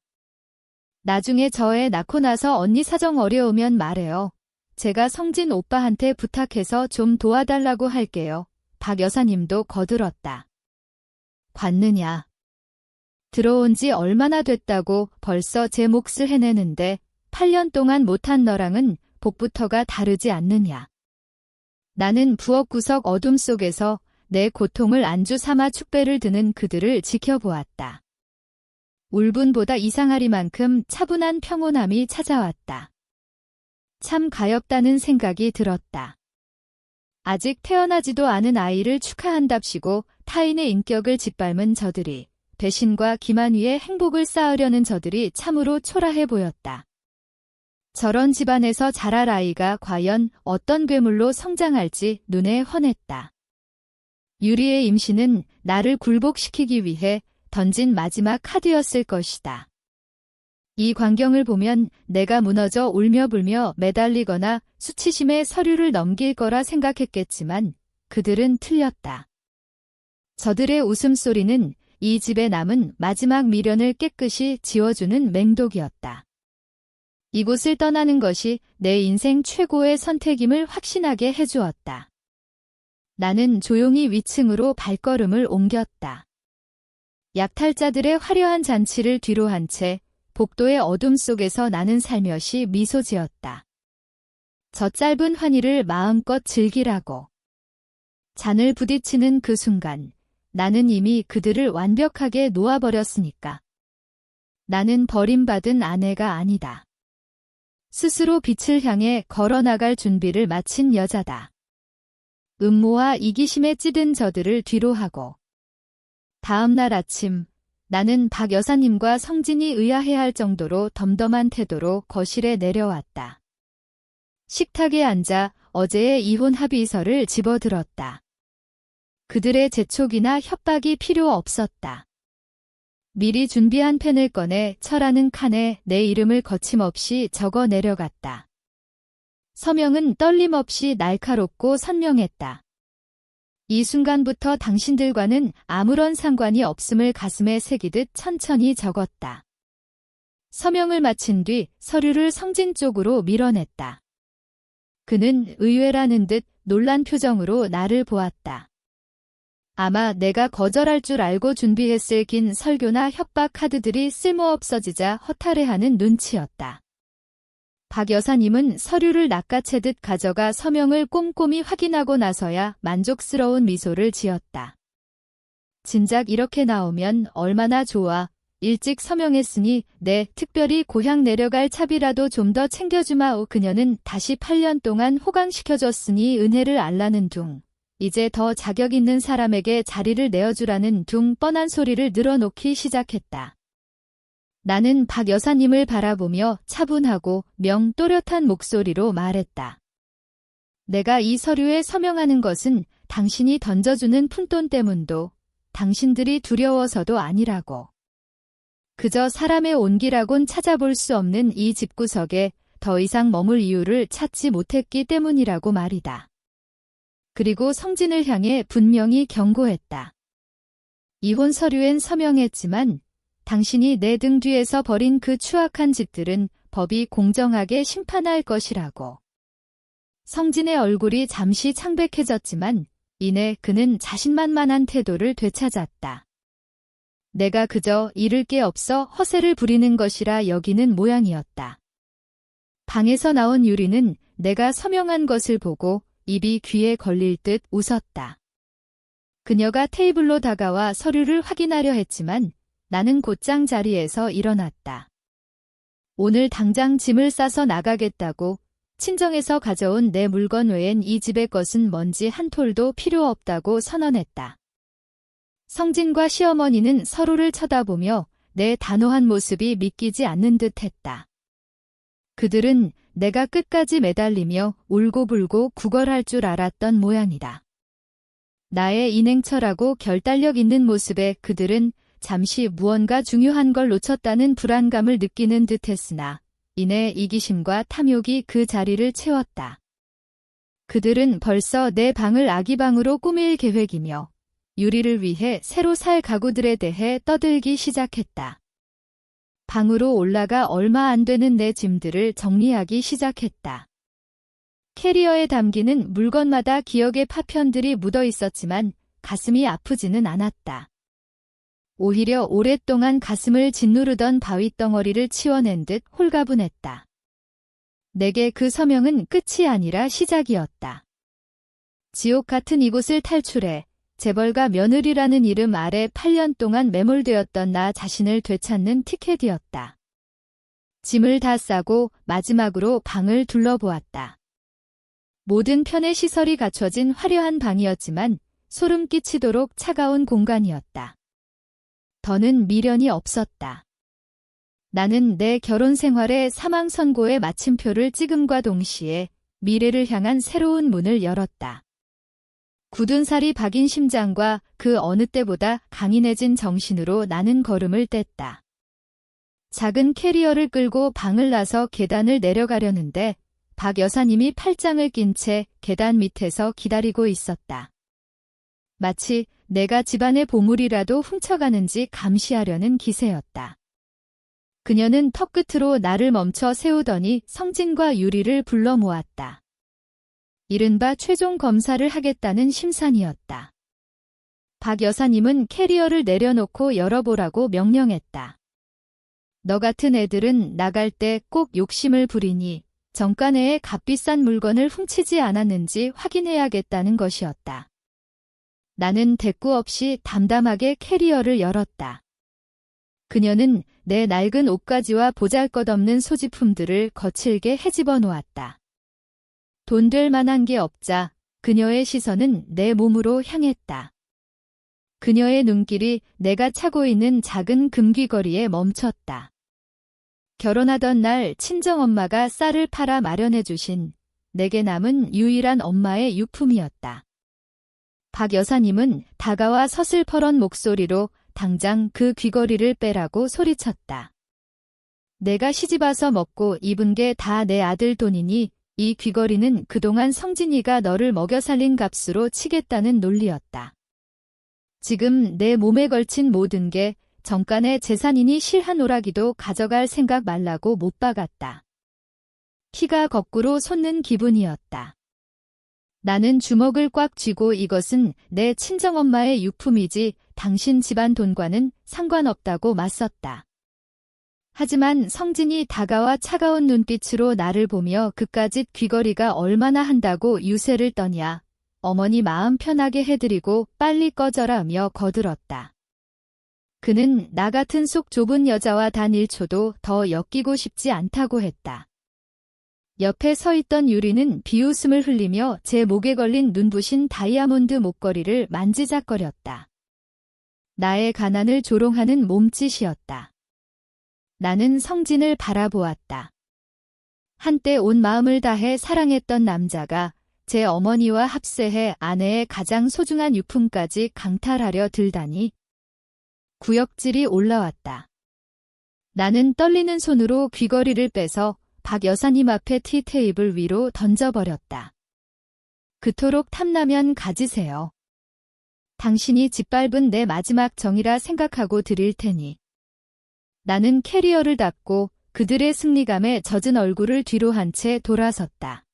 나중에 저 애 낳고 나서 언니 사정 어려우면 말해요. 제가 성진 오빠한테 부탁해서 좀 도와달라고 할게요. 박 여사님도 거들었다. 봤느냐. 들어온 지 얼마나 됐다고 벌써 제 몫을 해내는데 8년 동안 못한 너랑은 복부터가 다르지 않느냐. 나는 부엌구석 어둠 속에서 내 고통을 안주 삼아 축배를 드는 그들을 지켜보았다. 울분보다 이상하리만큼 차분한 평온함이 찾아왔다. 참 가엾다는 생각이 들었다. 아직 태어나지도 않은 아이를 축하한답시고 타인의 인격을 짓밟은 저들이, 배신과 기만 위에 행복을 쌓으려는 저들이 참으로 초라해 보였다. 저런 집안에서 자랄 아이가 과연 어떤 괴물로 성장할지 눈에 훤했다. 유리의 임신은 나를 굴복시키기 위해 던진 마지막 카드였을 것이다. 이 광경을 보면 내가 무너져 울며불며 매달리거나 수치심에 서류를 넘길 거라 생각했겠지만 그들은 틀렸다. 저들의 웃음소리는 이 집에 남은 마지막 미련을 깨끗이 지워주는 맹독이었다. 이곳을 떠나는 것이 내 인생 최고의 선택임을 확신하게 해주었다. 나는 조용히 위층으로 발걸음을 옮겼다. 약탈자들의 화려한 잔치를 뒤로 한 채 복도의 어둠 속에서 나는 살며시 미소 지었다. 저 짧은 환희를 마음껏 즐기라고. 잔을 부딪히는 그 순간 나는 이미 그들을 완벽하게 놓아버렸으니까. 나는 버림받은 아내가 아니다. 스스로 빛을 향해 걸어나갈 준비를 마친 여자다. 음모와 이기심에 찌든 저들을 뒤로하고. 다음 날 아침 나는 박 여사님과 성진이 의아해할 정도로 덤덤한 태도로 거실에 내려왔다. 식탁에 앉아 어제의 이혼 합의서를 집어들었다. 그들의 재촉이나 협박이 필요 없었다. 미리 준비한 펜을 꺼내 철하는 칸에 내 이름을 거침없이 적어 내려갔다. 서명은 떨림없이 날카롭고 선명했다. 이 순간부터 당신들과는 아무런 상관이 없음을 가슴에 새기듯 천천히 적었다. 서명을 마친 뒤 서류를 성진 쪽으로 밀어냈다. 그는 의외라는 듯 놀란 표정으로 나를 보았다. 아마 내가 거절할 줄 알고 준비했을 긴 설교나 협박 카드들이 쓸모없어지자 허탈해하는 눈치였다. 박 여사님은 서류를 낚아채듯 가져가 서명을 꼼꼼히 확인하고 나서야 만족스러운 미소를 지었다. 진작 이렇게 나오면 얼마나 좋아. 일찍 서명했으니 내 특별히 고향 내려갈 차비라도 좀 더 챙겨주마오. 그녀는 다시 8년 동안 호강시켜줬으니 은혜를 알라는 둥. 이제 더 자격 있는 사람에게 자리를 내어주라는 둥 뻔한 소리를 늘어놓기 시작했다. 나는 박 여사님을 바라보며 차분하고 명 또렷한 목소리로 말했다. 내가 이 서류에 서명하는 것은 당신이 던져주는 푼돈 때문도 당신들이 두려워서도 아니라고. 그저 사람의 온기라곤 찾아볼 수 없는 이 집구석에 더 이상 머물 이유를 찾지 못했기 때문이라고 말이다. 그리고 성진을 향해 분명히 경고했다. 이혼 서류엔 서명했지만 당신이 내 등 뒤에서 벌인 그 추악한 짓들은 법이 공정하게 심판할 것이라고. 성진의 얼굴이 잠시 창백해졌지만 이내 그는 자신만만한 태도를 되찾았다. 내가 그저 잃을 게 없어 허세를 부리는 것이라 여기는 모양이었다. 방에서 나온 유리는 내가 서명한 것을 보고 입이 귀에 걸릴 듯 웃었다. 그녀가 테이블로 다가와 서류를 확인하려 했지만 나는 곧장 자리에서 일어났다. 오늘 당장 짐을 싸서 나가겠다고 친정에서 가져온 내 물건 외엔 이 집의 것은 먼지 한 톨도 필요 없다고 선언했다. 성진과 시어머니는 서로를 쳐다보며 내 단호한 모습이 믿기지 않는 듯했다. 그들은 내가 끝까지 매달리며 울고불고 구걸할 줄 알았던 모양이다. 나의 인행철하고 결단력 있는 모습에 그들은 잠시 무언가 중요한 걸 놓쳤다는 불안감을 느끼는 듯했으나 이내 이기심과 탐욕이 그 자리를 채웠다. 그들은 벌써 내 방을 아기방으로 꾸밀 계획이며 유리를 위해 새로 살 가구들에 대해 떠들기 시작했다. 방으로 올라가 얼마 안 되는 내 짐들을 정리하기 시작했다. 캐리어에 담기는 물건마다 기억의 파편들이 묻어 있었지만 가슴이 아프지는 않았다. 오히려 오랫동안 가슴을 짓누르던 바위덩어리를 치워낸 듯 홀가분했다. 내게 그 서명은 끝이 아니라 시작이었다. 지옥 같은 이곳을 탈출해 재벌가 며느리라는 이름 아래 8년 동안 매몰되었던 나 자신을 되찾는 티켓이었다. 짐을 다 싸고 마지막으로 방을 둘러보았다. 모든 편의 시설이 갖춰진 화려한 방이었지만 소름 끼치도록 차가운 공간이었다. 더는 미련이 없었다. 나는 내 결혼 생활의 사망 선고의 마침표를 찍음과 동시에 미래를 향한 새로운 문을 열었다. 굳은 살이 박인 심장과 그 어느 때보다 강인해진 정신으로 나는 걸음을 뗐다. 작은 캐리어를 끌고 방을 나서 계단을 내려가려는데 박 여사님이 팔짱을 낀 채 계단 밑에서 기다리고 있었다. 마치 내가 집안의 보물이라도 훔쳐가는지 감시하려는 기세였다. 그녀는 턱끝으로 나를 멈춰 세우더니 성진과 유리를 불러 모았다. 이른바 최종 검사를 하겠다는 심산이었다. 박 여사님은 캐리어를 내려놓고 열어보라고 명령했다. 너 같은 애들은 나갈 때 꼭 욕심을 부리니 정가 내에 값비싼 물건을 훔치지 않았는지 확인해야겠다는 것이었다. 나는 대꾸 없이 담담하게 캐리어를 열었다. 그녀는 내 낡은 옷가지와 보잘것없는 소지품들을 거칠게 헤집어 놓았다. 돈 될 만한 게 없자 그녀의 시선은 내 몸으로 향했다. 그녀의 눈길이 내가 차고 있는 작은 금귀걸이에 멈췄다. 결혼하던 날 친정엄마가 쌀을 팔아 마련해 주신 내게 남은 유일한 엄마의 유품이었다. 박 여사님은 다가와 서슬퍼런 목소리로 당장 그 귀걸이를 빼라고 소리쳤다. 내가 시집와서 먹고 입은 게 다 내 아들 돈이니 이 귀걸이는 그동안 성진이가 너를 먹여 살린 값으로 치겠다는 논리였다. 지금 내 몸에 걸친 모든 게 정간의 재산이니 실 한 오라기도 가져갈 생각 말라고 못 박았다. 피가 거꾸로 솟는 기분이었다. 나는 주먹을 꽉 쥐고 이것은 내 친정엄마의 유품이지 당신 집안 돈과는 상관없다고 맞섰다. 하지만 성진이 다가와 차가운 눈빛으로 나를 보며 그깟 귀걸이가 얼마나 한다고 유세를 떠냐. 어머니 마음 편하게 해드리고 빨리 꺼져라며 거들었다. 그는 나 같은 속 좁은 여자와 단 1초도 더 엮이고 싶지 않다고 했다. 옆에 서 있던 유리는 비웃음을 흘리며 제 목에 걸린 눈부신 다이아몬드 목걸이를 만지작거렸다. 나의 가난을 조롱하는 몸짓이었다. 나는 성진을 바라보았다. 한때 온 마음을 다해 사랑했던 남자가 제 어머니와 합세해 아내의 가장 소중한 유품까지 강탈하려 들다니. 구역질이 올라왔다. 나는 떨리는 손으로 귀걸이를 빼서 박 여사님 앞에 티테이블 위로 던져버렸다. 그토록 탐나면 가지세요. 당신이 짓밟은 내 마지막 정이라 생각하고 드릴 테니. 나는 캐리어를 닫고 그들의 승리감에 젖은 얼굴을 뒤로 한 채 돌아섰다.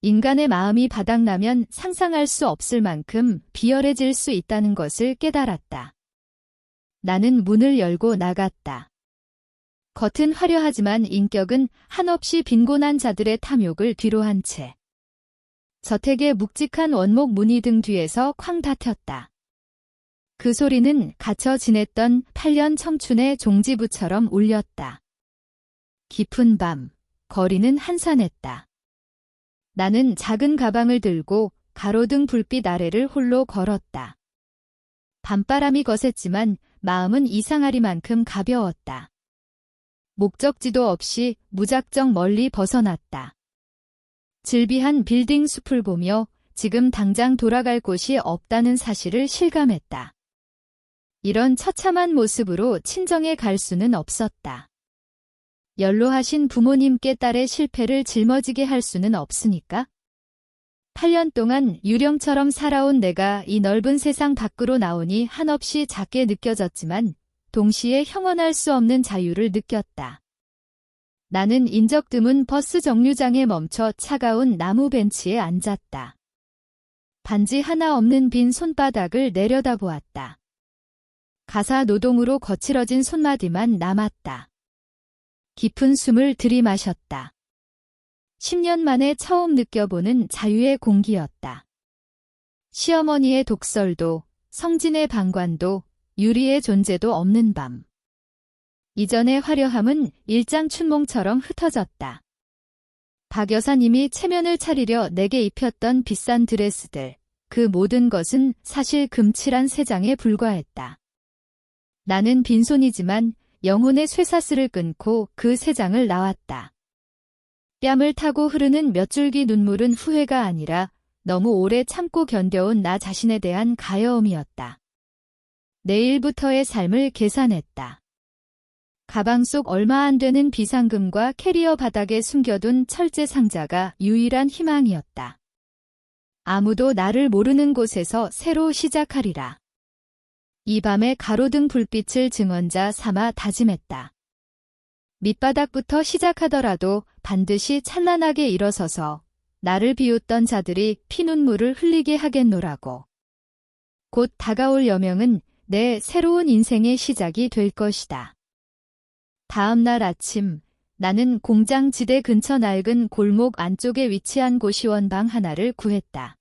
인간의 마음이 바닥나면 상상할 수 없을 만큼 비열해질 수 있다는 것을 깨달았다. 나는 문을 열고 나갔다. 겉은 화려하지만 인격은 한없이 빈곤한 자들의 탐욕을 뒤로 한 채. 저택의 묵직한 원목 무늬 등 뒤에서 쾅 닫혔다. 그 소리는 갇혀 지냈던 8년 청춘의 종지부처럼 울렸다. 깊은 밤, 거리는 한산했다. 나는 작은 가방을 들고 가로등 불빛 아래를 홀로 걸었다. 밤바람이 거셌지만 마음은 이상하리만큼 가벼웠다. 목적지도 없이 무작정 멀리 벗어났다. 질비한 빌딩 숲을 보며 지금 당장 돌아갈 곳이 없다는 사실을 실감했다. 이런 처참한 모습으로 친정에 갈 수는 없었다. 연로하신 부모님께 딸의 실패를 짊어지게 할 수는 없으니까. 8년 동안 유령처럼 살아온 내가 이 넓은 세상 밖으로 나오니 한없이 작게 느껴졌지만 동시에 형언할 수 없는 자유를 느꼈다. 나는 인적 드문 버스 정류장에 멈춰 차가운 나무 벤치에 앉았다. 반지 하나 없는 빈 손바닥을 내려다보았다. 가사 노동으로 거칠어진 손마디만 남았다. 깊은 숨을 들이마셨다. 10년 만에 처음 느껴보는 자유의 공기였다. 시어머니의 독설도, 성진의 방관도, 유리의 존재도 없는 밤. 이전의 화려함은 일장춘몽처럼 흩어졌다. 박 여사님이 체면을 차리려 내게 입혔던 비싼 드레스들, 그 모든 것은 사실 금칠한 세 장에 불과했다. 나는 빈손이지만 영혼의 쇠사슬을 끊고 그 세 장을 낳았다. 뺨을 타고 흐르는 몇 줄기 눈물은 후회가 아니라 너무 오래 참고 견뎌온 나 자신에 대한 가여움이었다. 내일부터의 삶을 계산했다. 가방 속 얼마 안 되는 비상금과 캐리어 바닥에 숨겨둔 철제 상자가 유일한 희망이었다. 아무도 나를 모르는 곳에서 새로 시작하리라. 이 밤에 가로등 불빛을 증언자 삼아 다짐했다. 밑바닥부터 시작하더라도 반드시 찬란하게 일어서서 나를 비웃던 자들이 피눈물을 흘리게 하겠노라고. 곧 다가올 여명은 내 새로운 인생의 시작이 될 것이다. 다음 날 아침, 나는 공장 지대 근처 낡은 골목 안쪽에 위치한 고시원 방 하나를 구했다.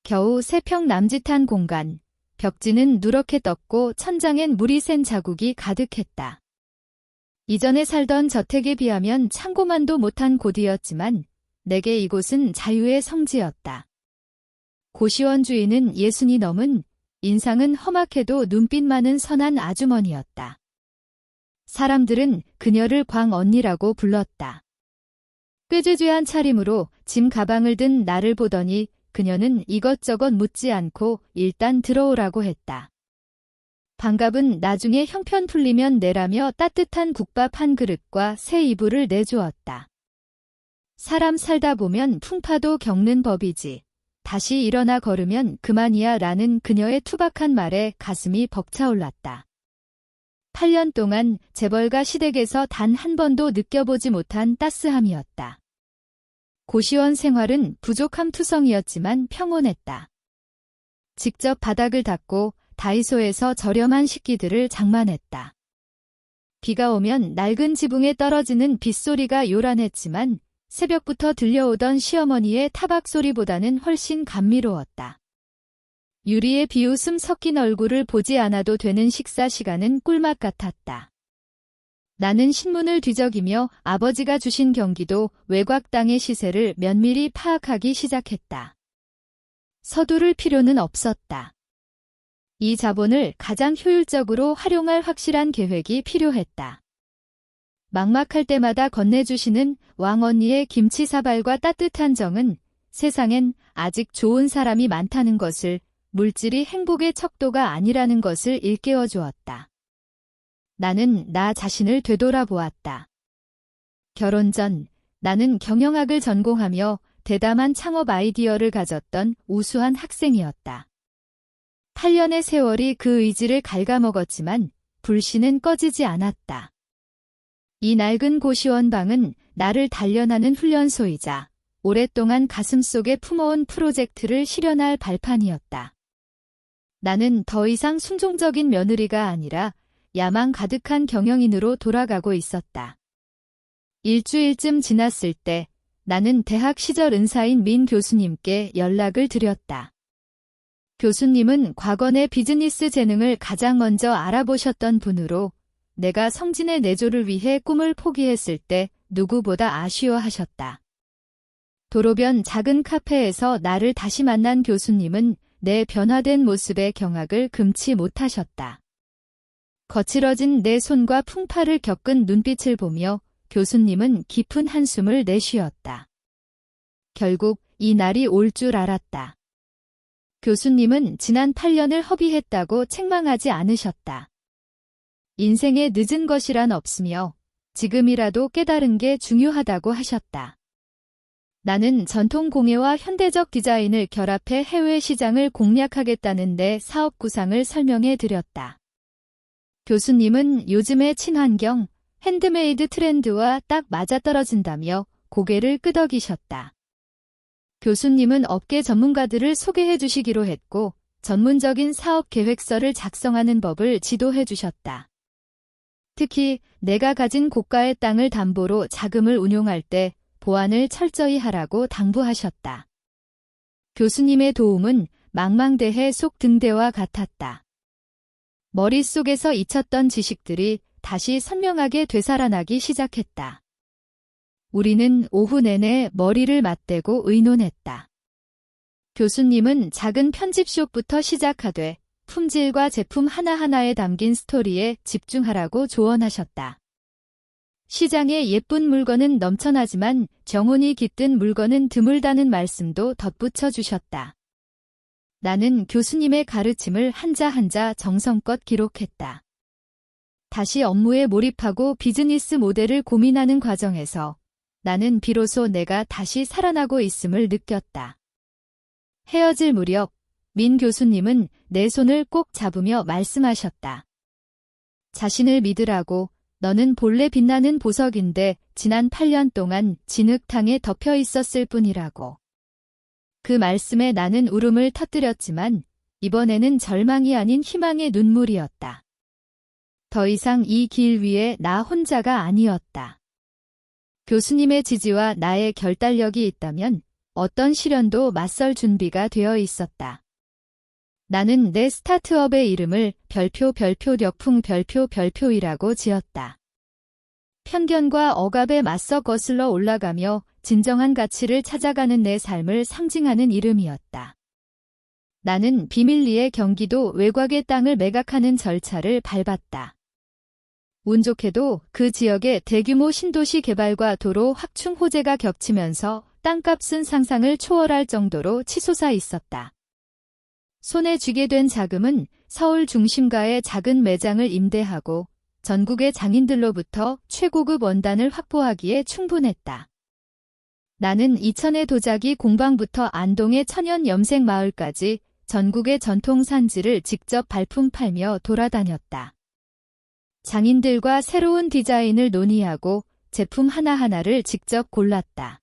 겨우 3평 남짓한 공간, 벽지는 누렇게 떴고 천장엔 물이 샌 자국이 가득했다. 이전에 살던 저택에 비하면 창고만도 못한 곳이었지만 내게 이곳은 자유의 성지였다. 고시원 주인은 60이 넘은, 인상은 험악해도 눈빛 많은 선한 아주머니였다. 사람들은 그녀를 광 언니라고 불렀다. 꾀죄죄한 차림으로 짐 가방을 든 나를 보더니 그녀는 이것저것 묻지 않고 일단 들어오라고 했다. 반갑은 나중에 형편 풀리면 내라며 따뜻한 국밥 한 그릇과 새 이불을 내주었다. 사람 살다 보면 풍파도 겪는 법이지. 다시 일어나 걸으면 그만이야 라는 그녀의 투박한 말에 가슴이 벅차올랐다. 8년 동안 재벌가 시댁에서 단 한 번도 느껴보지 못한 따스함이었다. 고시원 생활은 부족함 투성이었지만 평온했다. 직접 바닥을 닦고 다이소에서 저렴한 식기들을 장만했다. 비가 오면 낡은 지붕에 떨어지는 빗소리가 요란했지만 새벽부터 들려오던 시어머니의 타박 소리보다는 훨씬 감미로웠다. 유리의 비웃음 섞인 얼굴을 보지 않아도 되는 식사 시간은 꿀맛 같았다. 나는 신문을 뒤적이며 아버지가 주신 경기도 외곽 땅의 시세를 면밀히 파악하기 시작했다. 서두를 필요는 없었다. 이 자본을 가장 효율적으로 활용할 확실한 계획이 필요했다. 막막할 때마다 건네주시는 왕언니의 김치사발과 따뜻한 정은 세상엔 아직 좋은 사람이 많다는 것을, 물질이 행복의 척도가 아니라는 것을 일깨워 주었다. 나는 나 자신을 되돌아보았다. 결혼 전 나는 경영학을 전공하며 대담한 창업 아이디어를 가졌던 우수한 학생이었다. 8년의 세월이 그 의지를 갉아먹었지만 불씨는 꺼지지 않았다. 이 낡은 고시원 방은 나를 단련하는 훈련소이자 오랫동안 가슴속에 품어온 프로젝트를 실현할 발판이었다. 나는 더 이상 순종적인 며느리가 아니라 야망 가득한 경영인으로 돌아가고 있었다. 일주일쯤 지났을 때 나는 대학 시절 은사인 민 교수님께 연락을 드렸다. 교수님은 과거 내 비즈니스 재능을 가장 먼저 알아보셨던 분으로 내가 성진의 내조를 위해 꿈을 포기했을 때 누구보다 아쉬워하셨다. 도로변 작은 카페에서 나를 다시 만난 교수님은 내 변화된 모습에 경악을 금치 못하셨다. 거칠어진 내 손과 풍파를 겪은 눈빛을 보며 교수님은 깊은 한숨을 내쉬었다. 결국 이 날이 올 줄 알았다. 교수님은 지난 8년을 허비했다고 책망하지 않으셨다. 인생에 늦은 것이란 없으며 지금이라도 깨달은 게 중요하다고 하셨다. 나는 전통 공예와 현대적 디자인을 결합해 해외 시장을 공략하겠다는 내 사업 구상을 설명해 드렸다. 교수님은 요즘의 친환경, 핸드메이드 트렌드와 딱 맞아떨어진다며 고개를 끄덕이셨다. 교수님은 업계 전문가들을 소개해 주시기로 했고 전문적인 사업 계획서를 작성하는 법을 지도해 주셨다. 특히 내가 가진 고가의 땅을 담보로 자금을 운용할 때 보안을 철저히 하라고 당부하셨다. 교수님의 도움은 망망대해 속 등대와 같았다. 머릿속에서 잊혔던 지식들이 다시 선명하게 되살아나기 시작했다. 우리는 오후 내내 머리를 맞대고 의논했다. 교수님은 작은 편집숍부터 시작하되 품질과 제품 하나하나에 담긴 스토리에 집중하라고 조언하셨다. 시장에 예쁜 물건은 넘쳐나지만 정운이 깃든 물건은 드물다는 말씀도 덧붙여 주셨다. 나는 교수님의 가르침을 한자 한자 정성껏 기록했다. 다시 업무에 몰입하고 비즈니스 모델을 고민하는 과정에서 나는 비로소 내가 다시 살아나고 있음을 느꼈다. 헤어질 무렵 민 교수님은 내 손을 꼭 잡으며 말씀하셨다. 자신을 믿으라고. 너는 본래 빛나는 보석인데 지난 8년 동안 진흙탕에 덮여 있었을 뿐이라고. 그 말씀에 나는 울음을 터뜨렸지만 이번에는 절망이 아닌 희망의 눈물이었다. 더 이상 이 길 위에 나 혼자가 아니었다. 교수님의 지지와 나의 결단력이 있다면 어떤 시련도 맞설 준비가 되어 있었다. 나는 내 스타트업의 이름을 별표 력풍 별표이라고 지었다. 편견과 억압에 맞서 거슬러 올라가며 진정한 가치를 찾아가는 내 삶을 상징하는 이름이었다. 나는 비밀리에 경기도 외곽의 땅을 매각하는 절차를 밟았다. 운 좋게도 그 지역의 대규모 신도시 개발과 도로 확충 호재가 겹치면서 땅값은 상상을 초월할 정도로 치솟아 있었다. 손에 쥐게 된 자금은 서울 중심가의 작은 매장을 임대하고 전국의 장인들로부터 최고급 원단을 확보하기에 충분했다. 나는 이천의 도자기 공방부터 안동의 천연 염색 마을까지 전국의 전통 산지를 직접 발품 팔며 돌아다녔다. 장인들과 새로운 디자인을 논의하고 제품 하나하나를 직접 골랐다.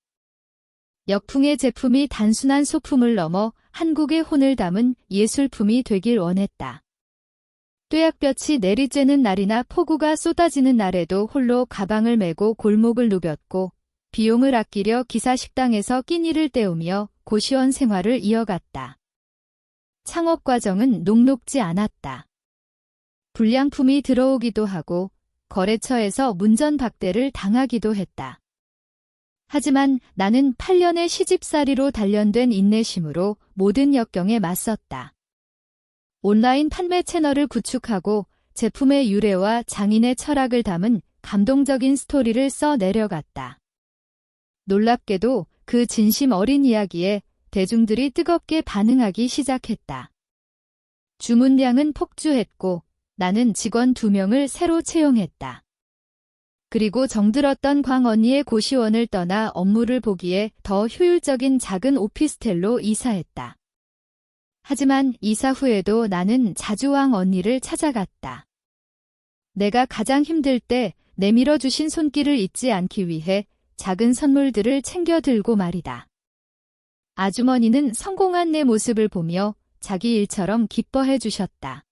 역풍의 제품이 단순한 소품을 넘어 한국의 혼을 담은 예술품이 되길 원했다. 뙤약볕이 내리쬐는 날이나 폭우가 쏟아지는 날에도 홀로 가방을 메고 골목을 누볐고 비용을 아끼려 기사식당에서 끼니를 때우며 고시원 생활을 이어갔다. 창업 과정은 녹록지 않았다. 불량품이 들어오기도 하고 거래처에서 문전박대를 당하기도 했다. 하지만 나는 8년의 시집살이로 단련된 인내심으로 모든 역경에 맞섰다. 온라인 판매 채널을 구축하고 제품의 유래와 장인의 철학을 담은 감동적인 스토리를 써 내려갔다. 놀랍게도 그 진심 어린 이야기에 대중들이 뜨겁게 반응하기 시작했다. 주문량은 폭주했고 나는 직원 2명을 새로 채용했다. 그리고 정들었던 광 언니의 고시원을 떠나 업무를 보기에 더 효율적인 작은 오피스텔로 이사했다. 하지만 이사 후에도 나는 자주 왕 언니를 찾아갔다. 내가 가장 힘들 때 내밀어 주신 손길을 잊지 않기 위해 작은 선물들을 챙겨 들고 말이다. 아주머니는 성공한 내 모습을 보며 자기 일처럼 기뻐해 주셨다.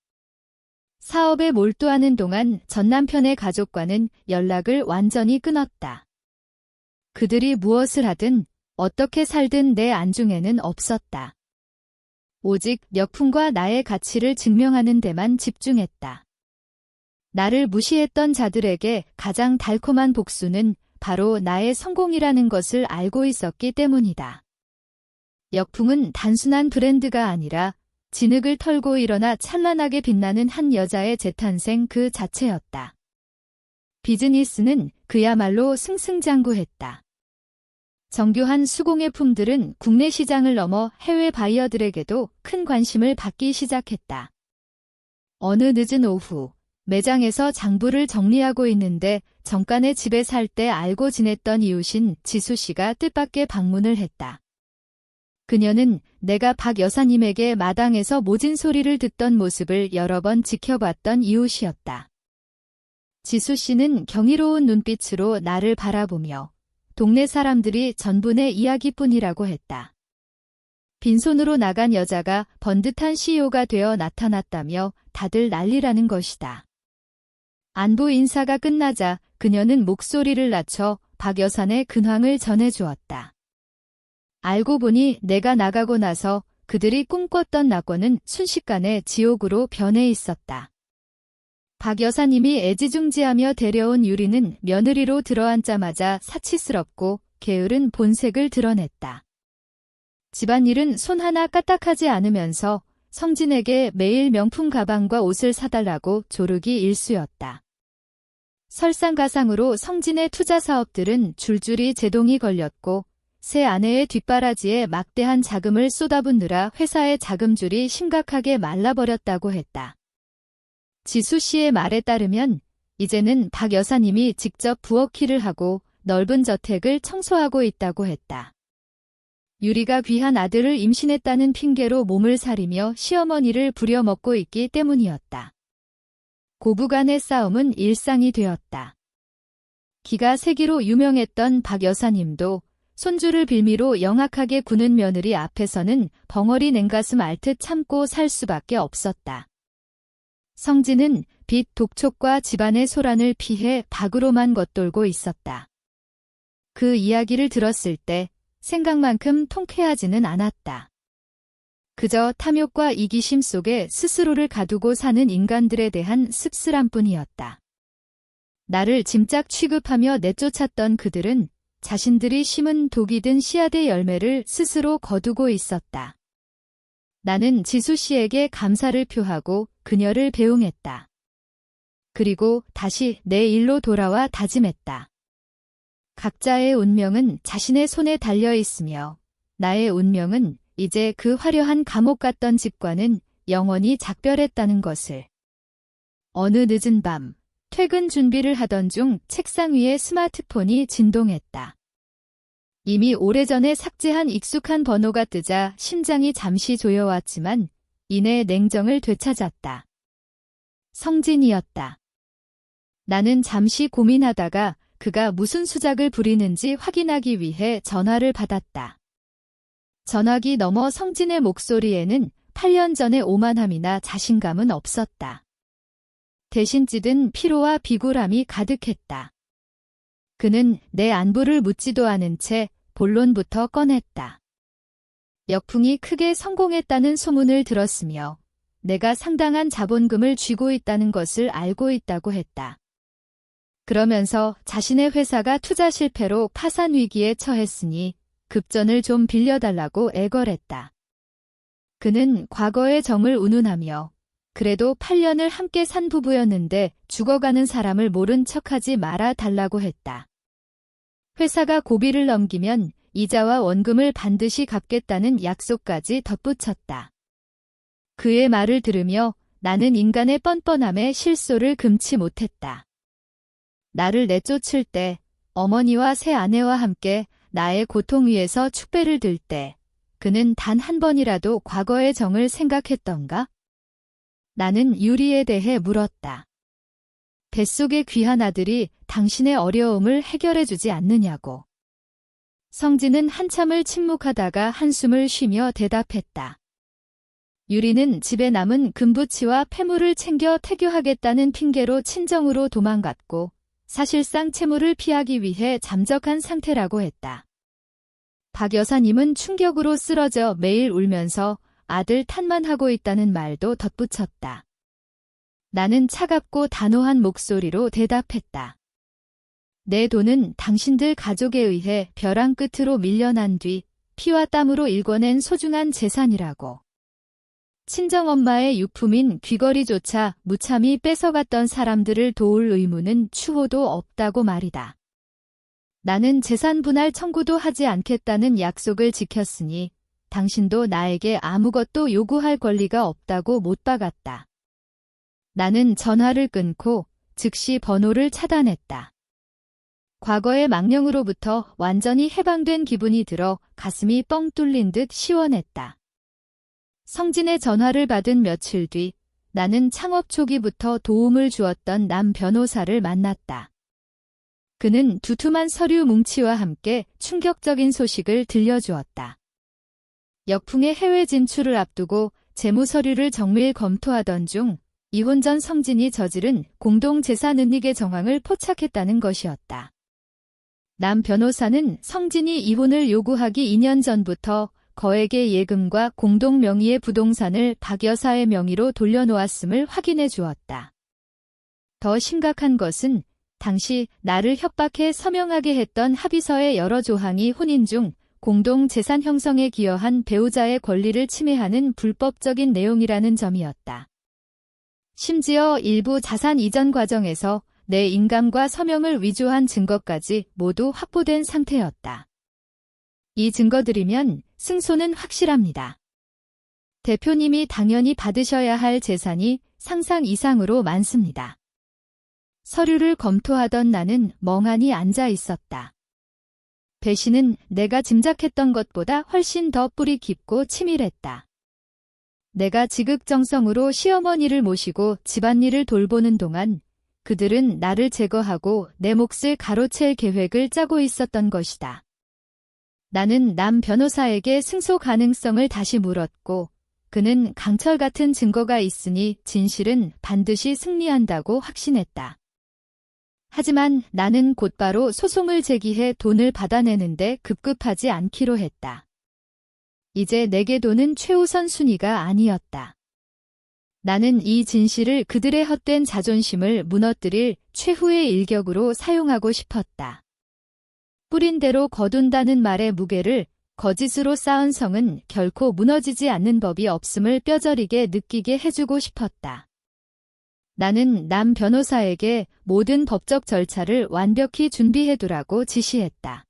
사업에 몰두하는 동안 전 남편의 가족과는 연락을 완전히 끊었다. 그들이 무엇을 하든 어떻게 살든 내 안중에는 없었다. 오직 역풍과 나의 가치를 증명하는 데만 집중했다. 나를 무시했던 자들에게 가장 달콤한 복수는 바로 나의 성공이라는 것을 알고 있었기 때문이다. 역풍은 단순한 브랜드가 아니라 진흙을 털고 일어나 찬란하게 빛나는 한 여자의 재탄생 그 자체였다. 비즈니스는 그야말로 승승장구했다. 정교한 수공예 품들은 국내 시장을 넘어 해외 바이어들에게도 큰 관심을 받기 시작했다. 어느 늦은 오후, 매장에서 장부를 정리하고 있는데 정간의 집에 살 때 알고 지냈던 이웃인 지수 씨가 뜻밖의 방문을 했다. 그녀는 내가 박 여사님에게 마당에서 모진 소리를 듣던 모습을 여러 번 지켜봤던 이웃이었다. 지수 씨는 경이로운 눈빛으로 나를 바라보며 동네 사람들이 전부 내 이야기뿐이라고 했다. 빈손으로 나간 여자가 번듯한 CEO가 되어 나타났다며 다들 난리라는 것이다. 안부 인사가 끝나자 그녀는 목소리를 낮춰 박 여사의 근황을 전해주었다. 알고 보니 내가 나가고 나서 그들이 꿈꿨던 낙원은 순식간에 지옥으로 변해 있었다. 박 여사님이 애지중지하며 데려온 유리는 며느리로 들어앉자마자 사치스럽고 게으른 본색을 드러냈다. 집안일은 손 하나 까딱하지 않으면서 성진에게 매일 명품 가방과 옷을 사달라고 조르기 일쑤였다. 설상가상으로 성진의 투자 사업들은 줄줄이 제동이 걸렸고 새 아내의 뒷바라지에 막대한 자금을 쏟아붓느라 회사의 자금줄이 심각하게 말라버렸다고 했다. 지수 씨의 말에 따르면 이제는 박 여사님이 직접 부엌일을 하고 넓은 저택을 청소하고 있다고 했다. 유리가 귀한 아들을 임신했다는 핑계로 몸을 사리며 시어머니를 부려먹고 있기 때문이었다. 고부간의 싸움은 일상이 되었다. 기가 세기로 유명했던 박 여사님도 손주를 빌미로 영악하게 구는 며느리 앞에서는 벙어리 냉가슴 앓듯 참고 살 수밖에 없었다. 성진은 빚 독촉과 집안의 소란을 피해 밖으로만 겉돌고 있었다. 그 이야기를 들었을 때 생각만큼 통쾌하지는 않았다. 그저 탐욕과 이기심 속에 스스로를 가두고 사는 인간들에 대한 씁쓸함뿐이었다. 나를 짐짝 취급하며 내쫓았던 그들은 자신들이 심은 독이 든 씨앗의 열매를 스스로 거두고 있었다. 나는 지수 씨에게 감사를 표하고 그녀를 배웅했다. 그리고 다시 내 일로 돌아와 다짐했다. 각자의 운명은 자신의 손에 달려 있으며 나의 운명은 이제 그 화려한 감옥 같던 집과는 영원히 작별했다는 것을. 어느 늦은 밤, 퇴근 준비를 하던 중 책상 위에 스마트폰이 진동했다. 이미 오래전에 삭제한 익숙한 번호가 뜨자 심장이 잠시 조여왔지만 이내 냉정을 되찾았다. 성진이었다. 나는 잠시 고민하다가 그가 무슨 수작을 부리는지 확인하기 위해 전화를 받았다. 전화기 너머 성진의 목소리에는 8년 전의 오만함이나 자신감은 없었다. 대신 찌든 피로와 비굴함이 가득했다. 그는 내 안부를 묻지도 않은 채 본론부터 꺼냈다. 역풍이 크게 성공했다는 소문을 들었으며 내가 상당한 자본금을 쥐고 있다는 것을 알고 있다고 했다. 그러면서 자신의 회사가 투자 실패로 파산 위기에 처했으니 급전을 좀 빌려달라고 애걸했다. 그는 과거의 정을 운운하며 그래도 8년을 함께 산 부부였는데 죽어가는 사람을 모른 척하지 말아 달라고 했다. 회사가 고비를 넘기면 이자와 원금을 반드시 갚겠다는 약속까지 덧붙였다. 그의 말을 들으며 나는 인간의 뻔뻔함에 실소를 금치 못했다. 나를 내쫓을 때, 어머니와 새 아내와 함께 나의 고통 위에서 축배를 들 때, 그는 단 한 번이라도 과거의 정을 생각했던가? 나는 유리에 대해 물었다. 뱃속의 귀한 아들이 당신의 어려움을 해결해주지 않느냐고. 성진은 한참을 침묵하다가 한숨을 쉬며 대답했다. 유리는 집에 남은 금부치와 폐물을 챙겨 태교하겠다는 핑계로 친정으로 도망갔고 사실상 채무를 피하기 위해 잠적한 상태라고 했다. 박 여사님은 충격으로 쓰러져 매일 울면서 아들 탓만 하고 있다는 말도 덧붙였다. 나는 차갑고 단호한 목소리로 대답했다. 내 돈은 당신들 가족에 의해 벼랑 끝으로 밀려난 뒤 피와 땀으로 일궈낸 소중한 재산이라고. 친정엄마의 유품인 귀걸이조차 무참히 뺏어갔던 사람들을 도울 의무는 추호도 없다고 말이다. 나는 재산 분할 청구도 하지 않겠다는 약속을 지켰으니 당신도 나에게 아무것도 요구할 권리가 없다고 못 박았다. 나는 전화를 끊고 즉시 번호를 차단했다. 과거의 망령으로부터 완전히 해방된 기분이 들어 가슴이 뻥 뚫린 듯 시원했다. 성진의 전화를 받은 며칠 뒤 나는 창업 초기부터 도움을 주었던 남 변호사를 만났다. 그는 두툼한 서류 뭉치와 함께 충격적인 소식을 들려주었다. 역풍의 해외 진출을 앞두고 재무 서류를 정밀 검토하던 중 이혼 전 성진이 저지른 공동재산은닉의 정황을 포착했다는 것이었다. 남 변호사는 성진이 이혼을 요구하기 2년 전부터 거액의 예금과 공동 명의의 부동산을 박 여사의 명의로 돌려놓았음을 확인해 주었다. 더 심각한 것은 당시 나를 협박해 서명하게 했던 합의서의 여러 조항이 혼인 중 공동 재산 형성에 기여한 배우자의 권리를 침해하는 불법적인 내용이라는 점이었다. 심지어 일부 자산 이전 과정에서 내 인감과 서명을 위조한 증거까지 모두 확보된 상태였다. 이 증거들이면 승소는 확실합니다. 대표님이 당연히 받으셔야 할 재산이 상상 이상으로 많습니다. 서류를 검토하던 나는 멍하니 앉아 있었다. 배신은 내가 짐작했던 것보다 훨씬 더 뿌리 깊고 치밀했다. 내가 지극정성으로 시어머니를 모시고 집안일을 돌보는 동안 그들은 나를 제거하고 내 몫을 가로챌 계획을 짜고 있었던 것이다. 나는 남 변호사에게 승소 가능성을 다시 물었고 그는 강철 같은 증거가 있으니 진실은 반드시 승리한다고 확신했다. 하지만 나는 곧바로 소송을 제기해 돈을 받아내는데 급급하지 않기로 했다. 이제 내게 돈은 최우선 순위가 아니었다. 나는 이 진실을 그들의 헛된 자존심을 무너뜨릴 최후의 일격으로 사용하고 싶었다. 뿌린 대로 거둔다는 말의 무게를 거짓으로 쌓은 성은 결코 무너지지 않는 법이 없음을 뼈저리게 느끼게 해주고 싶었다. 나는 남 변호사에게 모든 법적 절차를 완벽히 준비해두라고 지시했다.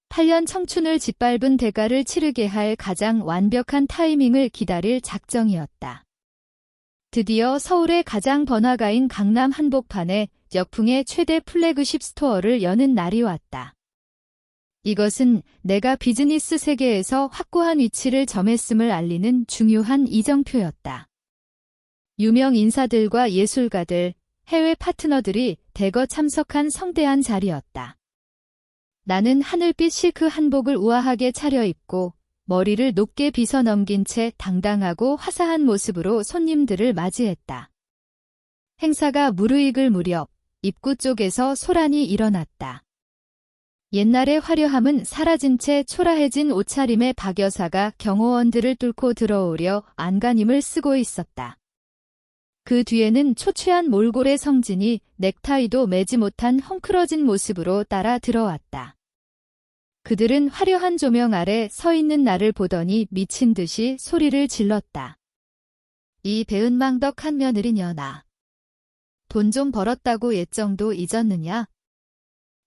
8년 청춘을 짓밟은 대가를 치르게 할 가장 완벽한 타이밍을 기다릴 작정이었다. 드디어 서울의 가장 번화가인 강남 한복판에 역풍의 최대 플래그십 스토어를 여는 날이 왔다. 이것은 내가 비즈니스 세계에서 확고한 위치를 점했음을 알리는 중요한 이정표였다. 유명 인사들과 예술가들, 해외 파트너들이 대거 참석한 성대한 자리였다. 나는 하늘빛 실크 한복을 우아하게 차려입고 머리를 높게 빗어 넘긴 채 당당하고 화사한 모습으로 손님들을 맞이했다. 행사가 무르익을 무렵 입구 쪽에서 소란이 일어났다. 옛날의 화려함은 사라진 채 초라해진 옷차림의 박 여사가 경호원들을 뚫고 들어오려 안간힘을 쓰고 있었다. 그 뒤에는 초췌한 몰골의 성진이 넥타이도 매지 못한 헝클어진 모습으로 따라 들어왔다. 그들은 화려한 조명 아래 서 있는 나를 보더니 미친 듯이 소리를 질렀다. 이 배은망덕한 며느리녀나. 돈 좀 벌었다고 예정도 잊었느냐?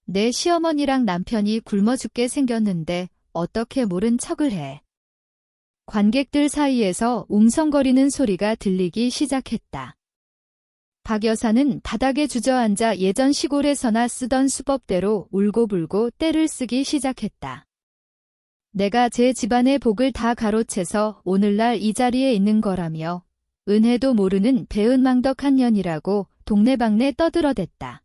내 시어머니랑 남편이 굶어 죽게 생겼는데 어떻게 모른 척을 해. 관객들 사이에서 웅성거리는 소리가 들리기 시작했다. 박 여사는 바닥에 주저앉아 예전 시골에서나 쓰던 수법대로 울고불고 떼를 쓰기 시작했다. 내가 제 집안의 복을 다 가로채서 오늘날 이 자리에 있는 거라며 은혜도 모르는 배은망덕한 년이라고 동네방네 떠들어댔다.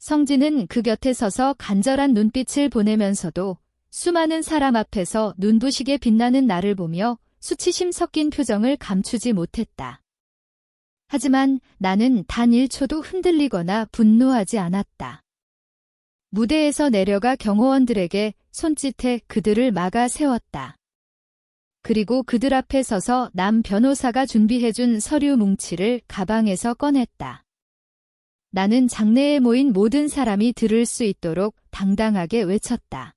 성진은 그 곁에 서서 간절한 눈빛을 보내면서도 수많은 사람 앞에서 눈부시게 빛나는 나를 보며 수치심 섞인 표정을 감추지 못했다. 하지만 나는 단 1초도 흔들리거나 분노하지 않았다. 무대에서 내려가 경호원들에게 손짓해 그들을 막아 세웠다. 그리고 그들 앞에 서서 남 변호사가 준비해준 서류 뭉치를 가방에서 꺼냈다. 나는 장내에 모인 모든 사람이 들을 수 있도록 당당하게 외쳤다.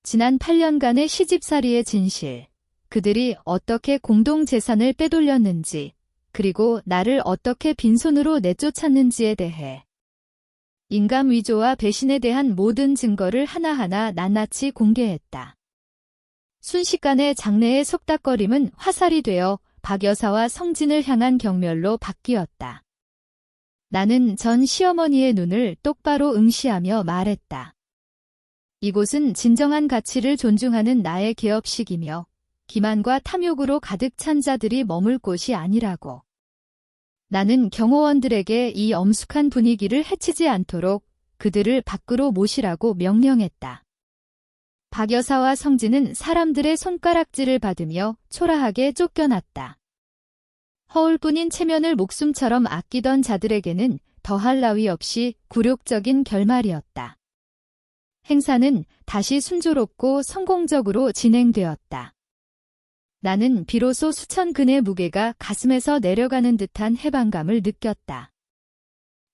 지난 8년간의 시집살이의 진실, 그들이 어떻게 공동재산을 빼돌렸는지, 그리고 나를 어떻게 빈손으로 내쫓았는지에 대해 인감 위조와 배신에 대한 모든 증거를 하나하나 낱낱이 공개했다. 순식간에 장내의 속닥거림은 화살이 되어 박 여사와 성진을 향한 경멸로 바뀌었다. 나는 전 시어머니의 눈을 똑바로 응시하며 말했다. 이곳은 진정한 가치를 존중하는 나의 개업식이며 기만과 탐욕으로 가득 찬 자들이 머물 곳이 아니라고. 나는 경호원들에게 이 엄숙한 분위기를 해치지 않도록 그들을 밖으로 모시라고 명령했다. 박 여사와 성진은 사람들의 손가락질을 받으며 초라하게 쫓겨났다. 허울뿐인 체면을 목숨처럼 아끼던 자들에게는 더할 나위 없이 굴욕적인 결말이었다. 행사는 다시 순조롭고 성공적으로 진행되었다. 나는 비로소 수천 근의 무게가 가슴에서 내려가는 듯한 해방감을 느꼈다.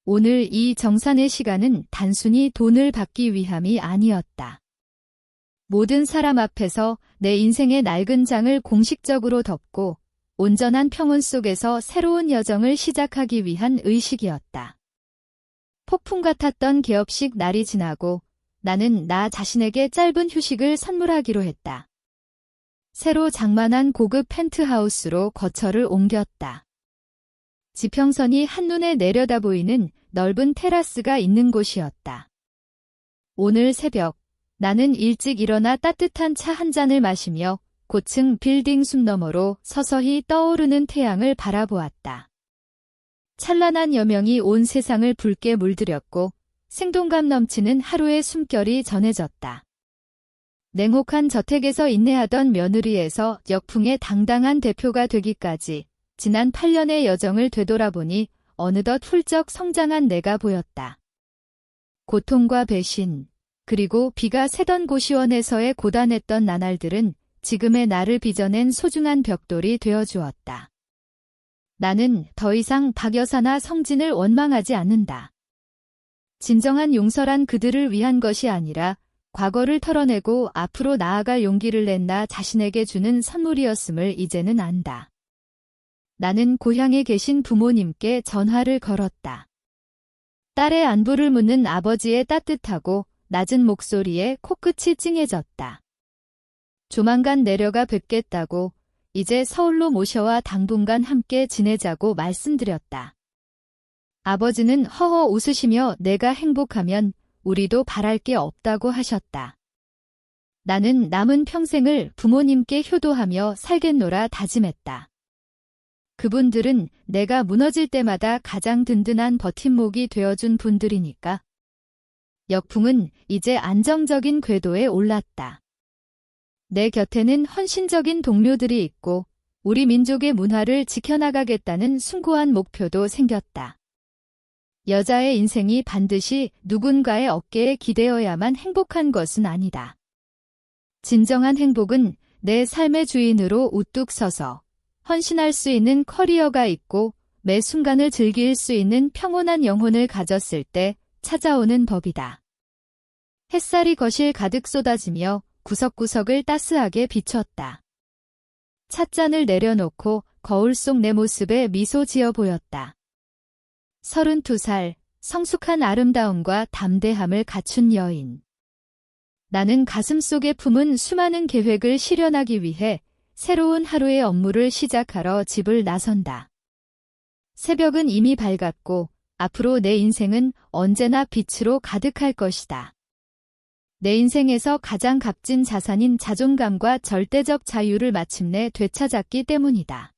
오늘 이 정산의 시간은 단순히 돈을 받기 위함이 아니었다. 모든 사람 앞에서 내 인생의 낡은 장을 공식적으로 덮고 온전한 평온 속에서 새로운 여정을 시작하기 위한 의식이었다. 폭풍 같았던 개업식 날이 지나고 나는 나 자신에게 짧은 휴식을 선물하기로 했다. 새로 장만한 고급 펜트하우스로 거처를 옮겼다. 지평선이 한눈에 내려다 보이는 넓은 테라스가 있는 곳이었다. 오늘 새벽, 나는 일찍 일어나 따뜻한 차 한 잔을 마시며 고층 빌딩 숲 너머로 서서히 떠오르는 태양을 바라보았다. 찬란한 여명이 온 세상을 붉게 물들였고 생동감 넘치는 하루의 숨결이 전해졌다. 냉혹한 저택에서 인내하던 며느리에서 역풍의 당당한 대표가 되기까지 지난 8년의 여정을 되돌아보니 어느덧 훌쩍 성장한 내가 보였다. 고통과 배신, 그리고 비가 새던 고시원에서의 고단했던 나날들은 지금의 나를 빚어낸 소중한 벽돌이 되어주었다. 나는 더 이상 박여사나 성진을 원망하지 않는다. 진정한 용서란 그들을 위한 것이 아니라 과거를 털어내고 앞으로 나아갈 용기를 낸 나 자신에게 주는 선물이었음을 이제는 안다. 나는 고향에 계신 부모님께 전화를 걸었다. 딸의 안부를 묻는 아버지의 따뜻하고 낮은 목소리에 코끝이 찡해졌다. 조만간 내려가 뵙겠다고, 이제 서울로 모셔와 당분간 함께 지내자고 말씀드렸다. 아버지는 허허 웃으시며 내가 행복하면 우리도 바랄 게 없다고 하셨다. 나는 남은 평생을 부모님께 효도하며 살겠노라 다짐했다. 그분들은 내가 무너질 때마다 가장 든든한 버팀목이 되어준 분들이니까. 역풍은 이제 안정적인 궤도에 올랐다. 내 곁에는 헌신적인 동료들이 있고 우리 민족의 문화를 지켜나가겠다는 숭고한 목표도 생겼다. 여자의 인생이 반드시 누군가의 어깨에 기대어야만 행복한 것은 아니다. 진정한 행복은 내 삶의 주인으로 우뚝 서서 헌신할 수 있는 커리어가 있고 매 순간을 즐길 수 있는 평온한 영혼을 가졌을 때 찾아오는 법이다. 햇살이 거실 가득 쏟아지며 구석구석을 따스하게 비췄다. 찻잔을 내려놓고 거울 속 내 모습에 미소 지어 보였다. 32살, 성숙한 아름다움과 담대함을 갖춘 여인. 나는 가슴속에 품은 수많은 계획을 실현하기 위해 새로운 하루의 업무를 시작하러 집을 나선다. 새벽은 이미 밝았고 앞으로 내 인생은 언제나 빛으로 가득할 것이다. 내 인생에서 가장 값진 자산인 자존감과 절대적 자유를 마침내 되찾았기 때문이다.